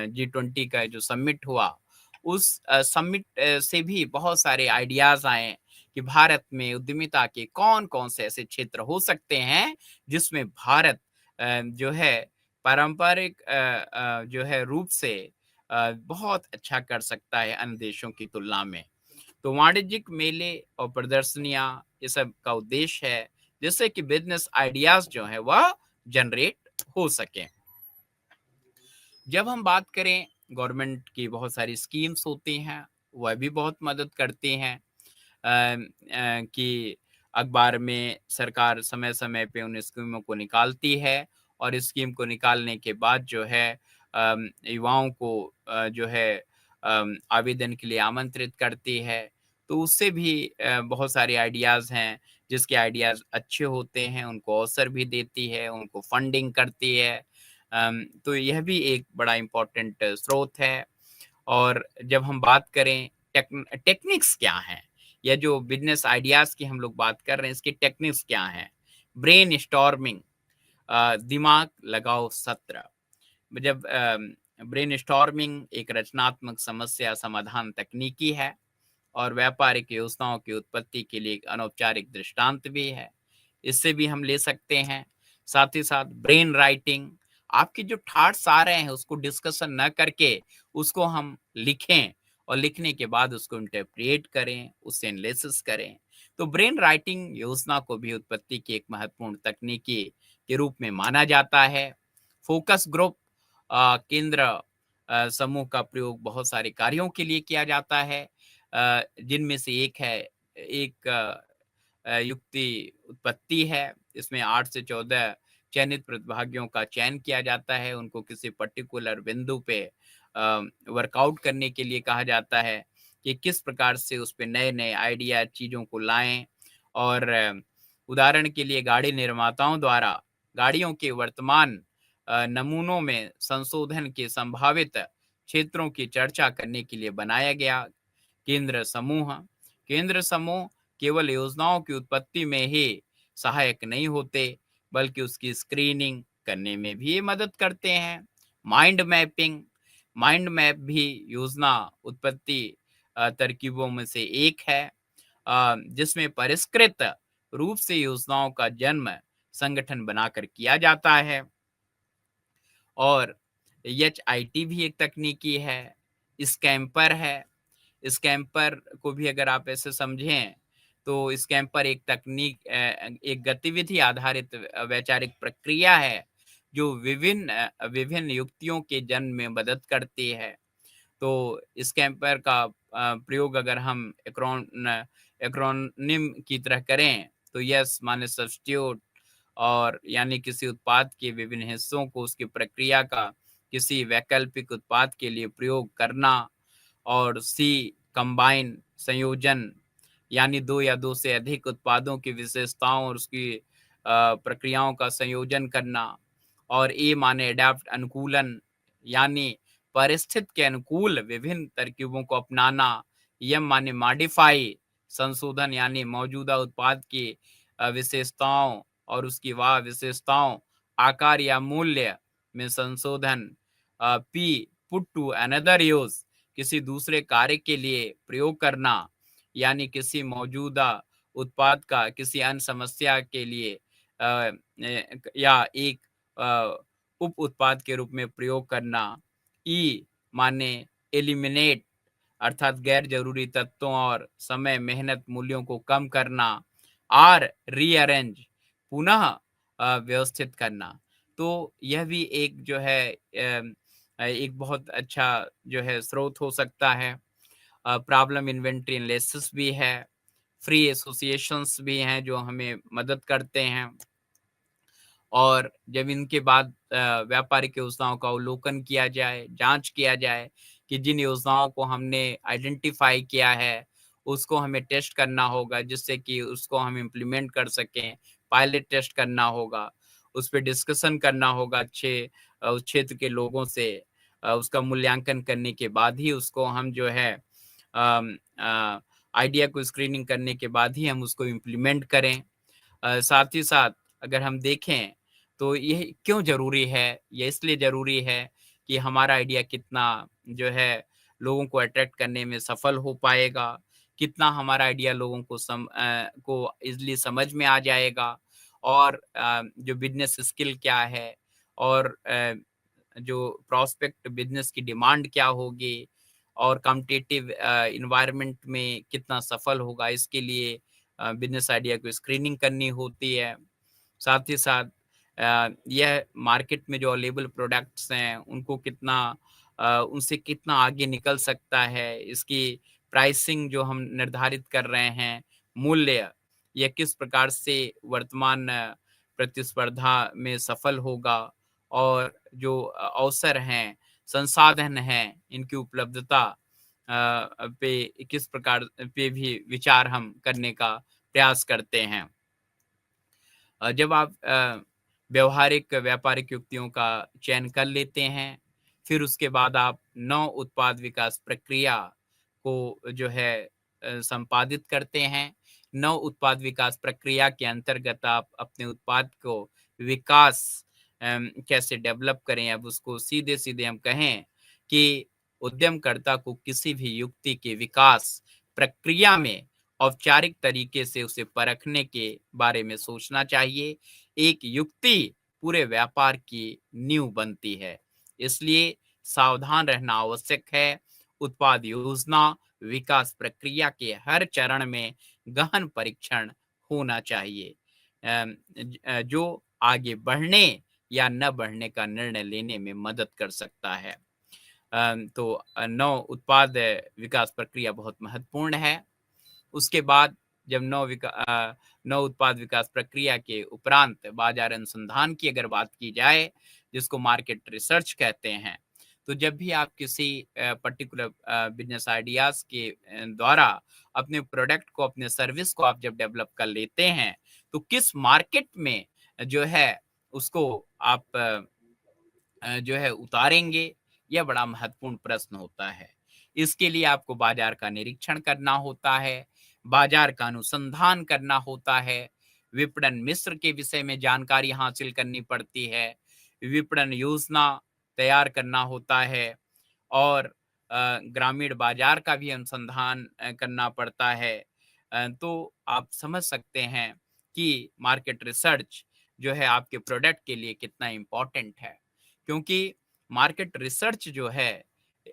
जी-20 का जो समिट हुआ, उस समिट से भी बहुत सारे आइडियाज़ आए कि भारत में उद्यमिता के कौन-कौन से ऐसे क्षेत्र हो सकते हैं, जिसमें भारत जो है पारंपरिक जो है रूप से बहुत अच्छा कर सकता है अन्य देशों की तुलना में। तो वाणिज्यिक मेले और प्रदर्शनियाँ ये सब का उद्देश्य है जिससे कि बिज़नेस आइडियाज़ जो हैं वह जनरेट हो सकें। जब हम बात करें गवर्नमेंट की बहुत सारी स्कीम्स होती हैं, वह भी बहुत मदद करती हैं। कि अखबार में सरकार समय-समय पे उन स्कीमों को निकालती है और स्कीम को निकालने के बाद जो है युवाओं को जो है आवेदन के लिए आमंत्रित करती है। तो उससे भी बहुत सारे आइडियाज़ हैं, जिसके आइडियाज़ अच्छे होते हैं, उनको अवसर भी देती है, उनको फंडिंग करती है। तो यह भी एक बड़ा इम्पोर्टेंट स्रोत है। और जब हम बात करें टेक्निक्स क्या हैं? या जो बिज़नेस आइडियाज़ की हम लोग बात कर रहे हैं, इसके टेक्निक्स क्या हैं? ब्रेनस्टॉर्मिंग दिमाग लगाओ सत्र। जब ब्रेनस्टॉर्मिंग एक रचनात्मक समस्या समाधान तकनीकी है, और व्यापारिक योजनाओं की उत्पत्ति के लिए एक अनौपचारिक दृष्टांत भी है। इससे भी हम ले सकते हैं। साथ ही साथ ब्रेन राइटिंग, आपके जो थॉट्स आ रहे हैं उसको डिस्कशन न करके उसको हम लिखें और लिखने के बाद उसको इंटरप्रिएट करें, उससे एनालिसिस करें। तो ब्रेन राइटिंग योजना को भी उत्पत्ति की एक महत्वपूर्ण तकनीकी के रूप में माना जाता है। फोकस ग्रुप केंद्र समूह का प्रयोग बहुत सारे कार्यों के लिए किया जाता है, जिनमें से एक है एक युक्ति उत्पत्ति है। इसमें 8 से 14 चयनित प्रतिभागियों का चयन किया जाता है। उनको किसी पर्टिकुलर बिंदु पे वर्कआउट करने के लिए कहा जाता है कि किस प्रकार से उस पे नए-नए आइडिया चीज़ों को लाएँ। और उदाहरण के लिए गाड़ी निर्माताओं द्वारा गाड़ियों के वर्तमान नमूनों में संशोधन के संभावित क्षेत्रों की चर्चा करने के लिए बनाया गया केंद्र समूह। केंद्र समूह केवल योजनाओं की उत्पत्ति में ही सहायक नहीं होते, बल्कि उसकी स्क्रीनिंग करने में भी मदद करते हैं। माइंड मैपिंग, माइंड मैप भी योजना उत्पत्ति तरकीबों में से एक है, जिसमें परिष्कृत रूप से योजनाओं का जन्म संगठन बनाकर किया जाता है। और एचआईटी भी एक तकनीकी है, स्कैम्पर है। स्कैम्पर को भी अगर आप ऐसे समझें तो स्कैम्पर एक तकनीक एक गतिविधि आधारित वैचारिक प्रक्रिया है जो विभिन्न युक्तियों के जन्म में मदद करती है। तो स्कैम्पर का प्रयोग अगर हम एक्रोनिम की तरह करें तो यस माने सब्स्टिट्यूट, और यानी किसी उत्पाद के विभिन्न हिस्सों को उसकी प्रक्रिया का किसी वैकल्पिक उत्पाद के लिए प्रयोग करना। और सी कंबाइन, संयोजन, यानी 2 या 2 से अधिक उत्पादों की विशेषताओं और उसकी प्रक्रियाओं का संयोजन करना। और ए माने अडैप्ट, अनुकूलन, यानी परिस्थिति के अनुकूल विभिन्न तरकीबों को अपनाना। एम माने मॉडिफाई, संशोधन, यानी मौजूदा उत्पाद की विशेषताओं और उसकी वह विशेषताओं, आकार या मूल्य में संशोधन। P put to another use, किसी दूसरे कार्य के लिए प्रयोग करना, यानी किसी मौजूदा उत्पाद का किसी अन्य समस्या के लिए या एक उप उत्पाद के रूप में प्रयोग करना। ई माने एलिमिनेट, अर्थात गैर जरूरी तत्वों और समय मेहनत मूल्यों को कम करना। आर रीअरेंज, पुनः व्यवस्थित करना। तो यह भी एक जो है एक बहुत अच्छा जो है स्रोत हो सकता है। प्रॉब्लम इन्वेंटरी एनालिसिस भी है, फ्री एसोसिएशंस भी हैं जो हमें मदद करते हैं। और जब इनके बाद व्यापारिक योजनाओं का अवलोकन किया जाए, जांच किया जाए कि जिन योजनाओं को हमने आइडेंटिफाई किया है, उसको हमें टेस्ट करना होगा जिससे कि उसको हम इम्प्लीमेंट कर सकें। पायलट टेस्ट करना होगा, उस पे डिस्कशन करना होगा अच्छे उस क्षेत्र के लोगों से। उसका मूल्यांकन करने के बाद ही उसको हम जो है आइडिया को स्क्रीनिंग करने के बाद ही हम उसको इम्प्लीमेंट करें। साथ ही साथ अगर हम देखें तो ये क्यों ज़रूरी है? ये इसलिए ज़रूरी है कि हमारा आइडिया कितना जो है लोगों को अट्रैक्ट करने में सफल हो पाएगा, कितना हमारा आइडिया लोगों को को ईज़िली समझ में आ जाएगा, और जो बिज़नेस स्किल क्या है, और जो प्रॉस्पेक्ट बिज़नेस की डिमांड क्या होगी, और कॉम्पिटिटिव एनवायरनमेंट में कितना सफल होगा, इसके लिए बिज़नेस आइडिया को स्क्रीनिंग करनी होती है। साथ ही साथ यह मार्केट में जो अवेलेबल प्रोडक्ट्स हैं उनको कितना उनसे कितना आगे निकल सकता है, इसकी प्राइसिंग जो हम निर्धारित कर रहे हैं, मूल्य, यह किस प्रकार से वर्तमान प्रतिस्पर्धा में सफल होगा, और जो अवसर हैं, संसाधन हैं, इनकी उपलब्धता पे किस प्रकार पे भी विचार हम करने का प्रयास करते हैं। जब आप व्यावहारिक व्यापारिक युक्तियों का चयन कर लेते हैं, फिर उसके बाद आप नव उत्पाद विकास प्रक्रिया को जो है संपादित करते हैं। नव उत्पाद विकास प्रक्रिया के अंतर्गत आप अपने उत्पाद को विकास कैसे डेवलप करें, अब उसको सीधे-सीधे हम कहें कि उद्यमकर्ता को किसी भी युक्ति के विकास, प्रक्रिया में औपचारिक तरीके से उसे परखने के बारे में सोचना चाहिए। एक युक्ति पूरे व्यापार की नींव बनती है। इसलिए सावधान रहना आवश्यक है। उत्पाद योजना, विकास प्रक्रिया के हर चरण में गहन परीक्षण होना चाहिए, जो आगे बढ़ने या न बढ़ने का निर्णय लेने में मदद कर सकता है। तो नव उत्पाद विकास प्रक्रिया बहुत महत्वपूर्ण है। उसके बाद जब नव उत्पाद विकास प्रक्रिया के उपरांत बाजार अनुसंधान की अगर बात की जाए, जिसको मार्केट रिसर्च कहते हैं, तो जब भी आप किसी पर्टिकुलर बिजनेस आइडियाज़ के द्वारा अपने प्रोडक्ट को, अपने सर्विस को आप जब डेवलप कर लेते हैं, तो किस मार्केट में जो है उसको आप जो है उतारेंगे, यह बड़ा महत्वपूर्ण प्रश्न होता है। इसके लिए आपको बाजार का निरीक्षण करना होता है, बाजार का अनुसंधान करना होता है, विपणन मिश्र के विषय में जानकारी हासिल करनी पड़ती है, विपणन योजना तैयार करना होता है और ग्रामीण बाजार का भी अनुसंधान करना पड़ता है। तो आप समझ सकते हैं कि मार्केट रिसर्च जो है आपके प्रोडक्ट के लिए कितना इम्पोर्टेंट है। क्योंकि मार्केट रिसर्च जो है,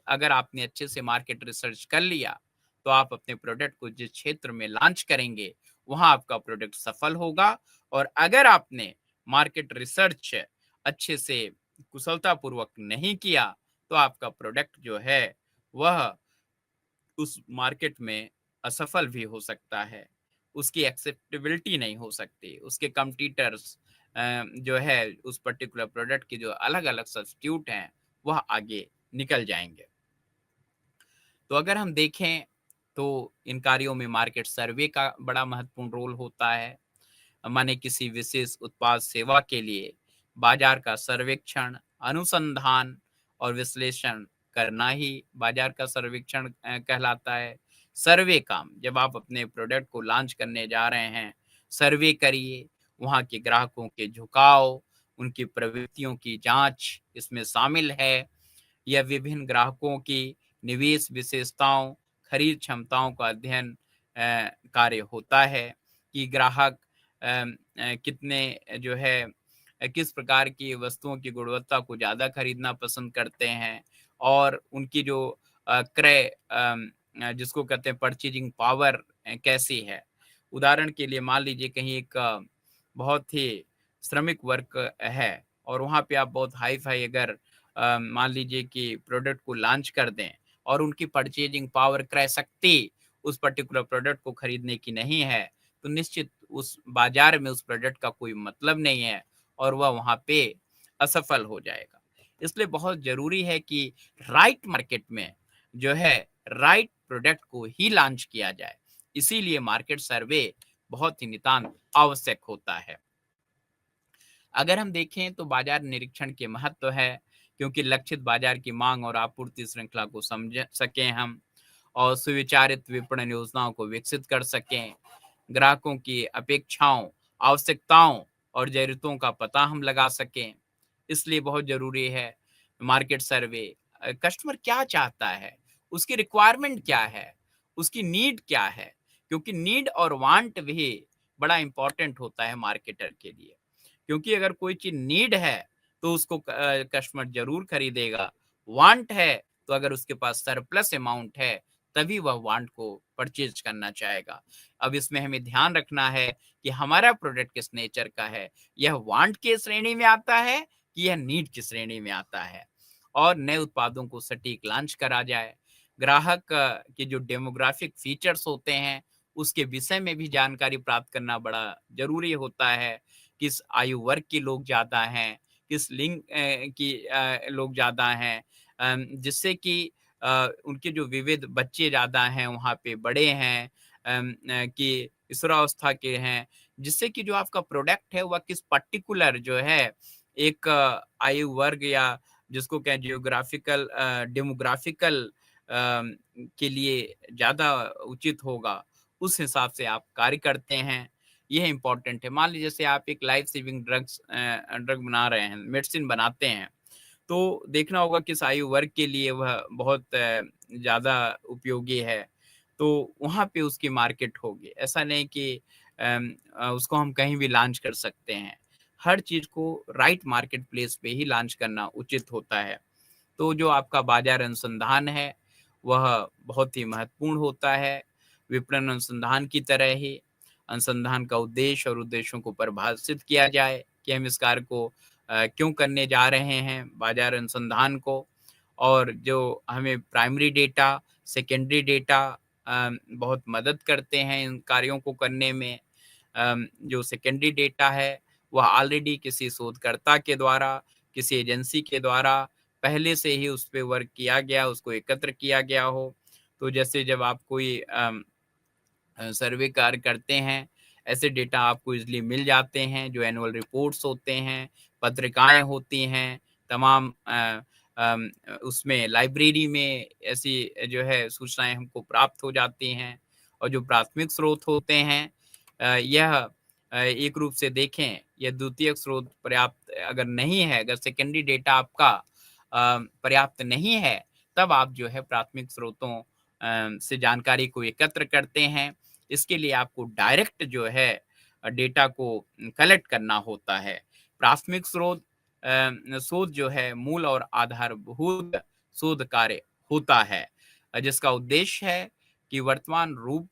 अगर आपने अच्छे से मार्केट रिसर्च कर लिया, तो आप अपने प्रोडक्ट को जिस क्षेत्र में लॉन्च करेंगे, वहाँ आपका प्रोडक्ट सफल होगा। और अगर आपने मार्केट रिसर्च अच्छे से कुशलतापूर्वक नहीं किया, तो आपका प्रोडक्ट जो है, वह उस मार्केट में असफल भी हो सकता है। उसकी एक्सेप्टेबिलिटी नहीं हो सकती। उसके कॉम्पिटिटर्स जो है उस पर्टिकुलर प्रोडक्ट के जो अलग-अलग सब्स्टिट्यूट हैं, वह आगे निकल जाएँगे। तो अगर हम देखें, तो इन कार्यों में मार्केट सर्वे का बड़ा महत्वपूर्ण रोल होता है। माने किसी विशेष उत्पाद सेवा के लिए बाजार का सर्वेक्षण, अनुसंधान और विश्लेषण करना ही बाजार का सर्वेक्षण कहलाता है। सर्वे काम, जब आप अपने प्रोडक्ट को लॉन्च करने जा रहे हैं, सर्वे करिए, वहाँ के ग्राहकों के झुकाव, उनकी प्रवृत्तियों की जांच इसमें शामिल है। यह विभिन्न ग्राहकों की निवेश विशेषताओं, खरीद क्षमताओं का अध्ययन कार्य होता है कि ग्राहक कितने जो है किस प्रकार की वस्तुओं की गुणवत्ता को ज़्यादा खरीदना पसंद करते हैं और उनकी जो क्रय जिसको कहते हैं परचेजिंग पावर कैसी है। उदाहरण के लिए मान लीजिए कहीं एक बहुत ही श्रमिक वर्ग है और वहाँ पे आप बहुत हाई-फाई अगर मान लीजिए कि प्रोडक्ट को लॉन्च कर दें और उनकी परचेजिंग पावर, क्रय शक्ति उस पर्टिकुलर प्रोडक्ट को खरीदने की नहीं है, तो निश्चित उस बाजार में उस प्रोडक्ट का कोई मतलब नहीं है और वह वहाँ पे असफल हो जाएगा। इसलिए बहुत ज़रूरी है कि राइट मार्केट में जो है राइट प्रोडक्ट को ही लॉन्च किया जाए। इसीलिए मार्केट सर्वे बहुत ही नितांत आवश्यक होता है। अगर हम देखें तो बाजार निरीक्षण के महत्व है, क्योंकि लक्षित बाजार की मांग और आपूर्ति श्रृंखला को समझ सकें हम और सुविचारित विपणन योजनाओं को विकसित कर सकें। ग्राहकों की अपेक्षाओं, आवश्यकताओं और ज़रूरतों का पता हम लगा सकें। इसलिए बहुत ज़रूरी है मार्केट सर्वे। कस्टमर क्या चाहता है, उसकी रिक्वायरमेंट क्या है, उसकी नीड क्या है, क्योंकि नीड और वांट भी बड़ा इम्पोर्टेंट होता है मार्केटर के लिए। क्योंकि अगर कोई चीज़ नीड है, तो उसको कस्टमर ज़रूर खरीदेगा। वांट है, तो अगर उसके पास सरप्लस अमाउंट है, तभी वह वांट को परचेज़ करना चाहेगा। अब इसमें हमें ध्यान रखना है कि हमारा प्रोडक्ट किस नेचर का है। यह वांट की श्रेणी में आता है कि यह नीड की श्रेणी में आता है। और नए उत्पादों को सटीक लॉन्च करा जाए। ग्राहक के जो डेमोग्राफिक फीचर्स होते हैं, उसके विषय में भी जानकारी प्राप्त करना बड़ा ज़रूरी होता है। किस आयु वर्ग के लोग ज़्यादा हैं, किस लिंग की लोग ज़्यादा हैं, जिससे कि उनके जो विविध बच्चे ज़्यादा हैं, वहाँ पे बड़े हैं, कि किशोरावस्था के हैं, जिससे कि जो आपका प्रोडक्ट है वह किस पर्टिकुलर जो है एक आयु वर्ग या जिसको कहें जियोग्राफिकल डेमोग्राफिकल के लिए ज़्यादा उचित होगा, उस हिसाब से आप कार्य करते हैं। यह इम्पोर्टेंट है। मान लीजिए जैसे आप एक लाइफ सेविंग ड्रग बना रहे हैं, मेडिसिन बनाते हैं, तो देखना होगा किस आयु वर्ग के लिए वह बहुत ज़्यादा उपयोगी है। तो वहाँ पे उसकी मार्केट होगी। ऐसा नहीं कि उसको हम कहीं भी लॉन्च कर सकते हैं। हर चीज़ को राइट मार्केट प्लेस पे ही लॉन्च करना उचित होता है। तो जो आपका बाज़ार अनुसंधान है, वह बहुत ही महत्वपूर्ण होता है। विपणन अनुसंधान की तरह ही अनुसंधान का उद्देश्य और उद्देश्यों को परिभाषित किया जाए कि हम इस कार्य को क्यों करने जा रहे हैं, बाज़ार अनुसंधान को। और जो हमें प्राइमरी डेटा, सेकेंडरी डेटा बहुत मदद करते हैं इन कार्यों को करने में। जो सेकेंडरी डेटा है, वह ऑलरेडी किसी शोधकर्ता के द्वारा, किसी एजेंसी के द्वारा पहले से ही उस पे वर्क किया गया, उसको एकत्र किया गया हो। तो जैसे जब आप कोई सर्वे कार्य करते हैं, ऐसे डेटा आपको ईज़िली मिल जाते हैं, जो एनुअल रिपोर्ट्स होते हैं, पत्रिकाएँ होती हैं, तमाम उसमें लाइब्रेरी में ऐसी जो है सूचनाएँ हमको प्राप्त हो जाती हैं। और जो प्राथमिक स्रोत होते हैं, यह एक रूप से देखें, यह द्वितीयक स्रोत पर्याप्त अगर नहीं है, अगर सेकेंडरी डेटा आपका पर्याप्त नहीं है, तब आप जो है प्राथमिक स्रोतों से जानकारी को एकत्र करते हैं। इसके लिए आपको डायरेक्ट जो है डेटा को कलेक्ट करना होता है। प्राथमिक स्रोत शोध जो है मूल और आधारभूत शोध कार्य होता है, जिसका उद्देश्य है कि वर्तमान रूप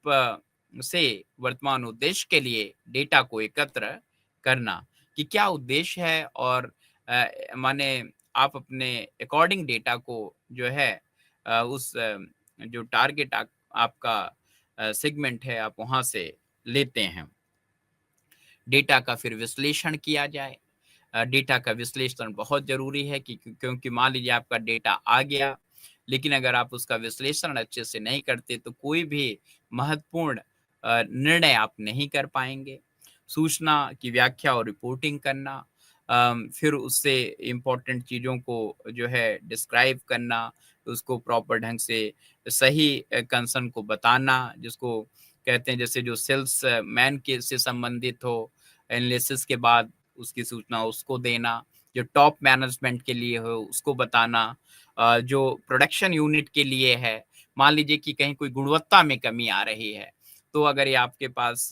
से वर्तमान उद्देश्य के लिए डेटा को एकत्र करना। कि क्या उद्देश्य है, और माने आप अपने अकॉर्डिंग डेटा को जो है उस जो टारगेट आपका सेगमेंट है, आप वहाँ से लेते हैं। डेटा का फिर विश्लेषण किया जाए। डेटा का विश्लेषण बहुत ज़रूरी है कि क्योंकि मान लीजिए आपका डेटा आ गया, लेकिन अगर आप उसका विश्लेषण अच्छे से नहीं करते, तो कोई भी महत्वपूर्ण निर्णय आप नहीं कर पाएँगे। सूचना की व्याख्या और रिपोर्टिंग करना, फिर उससे इम्पोर्टेंट चीज़ों को जो है डिस्क्राइब करना, उसको प्रॉपर ढंग से सही कंसर्न को बताना, जिसको कहते हैं जैसे जो सेल्स मैन के से संबंधित हो, एनालिसिस के बाद उसकी सूचना उसको देना, जो टॉप मैनेजमेंट के लिए हो उसको बताना, जो प्रोडक्शन यूनिट के लिए है, मान लीजिए कि कहीं कोई गुणवत्ता में कमी आ रही है, तो अगर ये आपके पास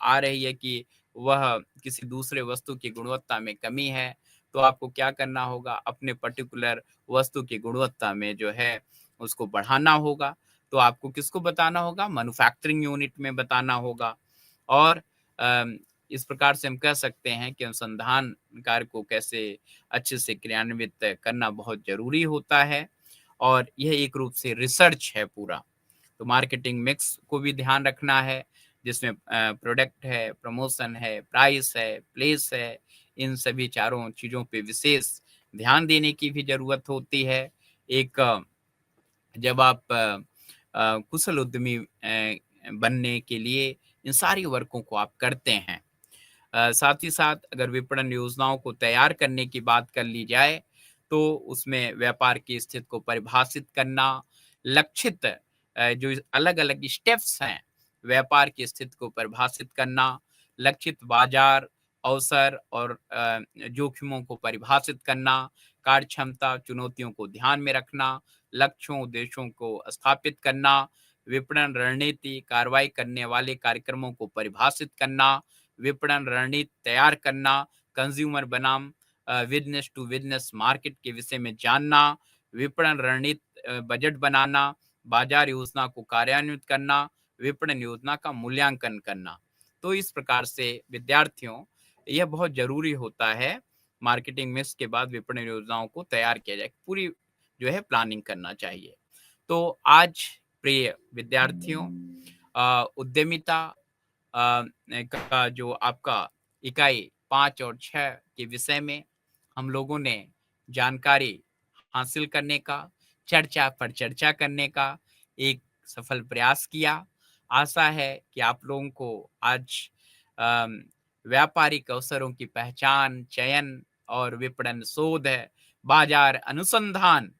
आ रही है कि वह किसी दूसरे वस्तु की गुणवत्ता में कमी है, तो आपको क्या करना होगा, अपने पर्टिकुलर वस्तु की गुणवत्ता में जो है उसको बढ़ाना होगा। तो आपको किसको बताना होगा? मैन्युफैक्चरिंग यूनिट में बताना होगा। और इस प्रकार से हम कह सकते हैं कि अनुसंधान कार्य को कैसे अच्छे से क्रियान्वित करना बहुत ज़रूरी होता है, और यह एक रूप से रिसर्च है पूरा। तो मार्केटिंग मिक्स को भी ध्यान रखना है, जिसमें प्रोडक्ट है, प्रमोशन है, प्राइस है, प्लेस है, इन सभी चारों चीज़ों पे विशेष ध्यान देने की भी ज़रूरत होती है। एक जब आप कुशल उद्यमी बनने के लिए इन सारी वर्कों को आप करते हैं। साथ ही साथ अगर विपणन योजनाओं को तैयार करने की बात कर ली जाए, तो उसमें व्यापार की स्थिति को परिभाषित करना, लक्षित जो अलग-अलग स्टेप्स हैं, व्यापार की स्थिति को परिभाषित करना, लक्षित बाजार, अवसर और जोखिमों को परिभाषित करना, कार्यक्षमता, चुनौतियों को ध्यान में रखना, लक्ष्यों, उद्देश्यों को स्थापित करना, विपणन रणनीति, कार्रवाई करने वाले कार्यक्रमों को परिभाषित करना, विपणन रणनीति तैयार करना, कंज्यूमर बनाम बिज़नेस टू बिज़नेस मार्केट के विषय में जानना, विपणन रणनीति बजट बनाना, बाजार योजना को कार्यान्वित करना, विपणन योजना का मूल्यांकन करना। तो इस प्रकार से विद्यार्थियों, यह बहुत ज़रूरी होता है, मार्केटिंग मिक्स के बाद विपणन योजनाओं को तैयार किया जाए। पूरी जो है प्लानिंग करना चाहिए। तो आज प्रिय विद्यार्थियों, उद्यमिता का जो आपका इकाई 5 और 6 के विषय में हम लोगों ने जानकारी हासिल करने का, चर्चा पर चर्चा करने का एक सफल प्रयास किया। आशा है कि आप लोगों को आज अम, व्यापारिक अवसरों की पहचान, चयन और विपणन शोध, बाजार अनुसंधान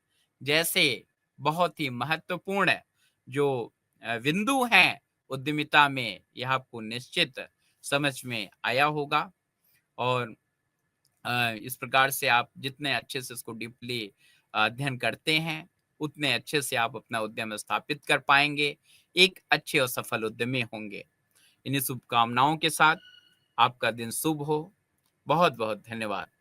जैसे बहुत ही महत्वपूर्ण जो बिंदु हैं उद्यमिता में, यह आपको निश्चित समझ में आया होगा। और इस प्रकार से आप जितने अच्छे से इसको डीपली अध्ययन करते हैं, उतने अच्छे से आप अपना उद्यम स्थापित कर पाएँगे, एक अच्छे और सफल उद्यमी होंगे। इन्हीं शुभकामनाओं के साथ आपका दिन शुभ हो। बहुत-बहुत धन्यवाद।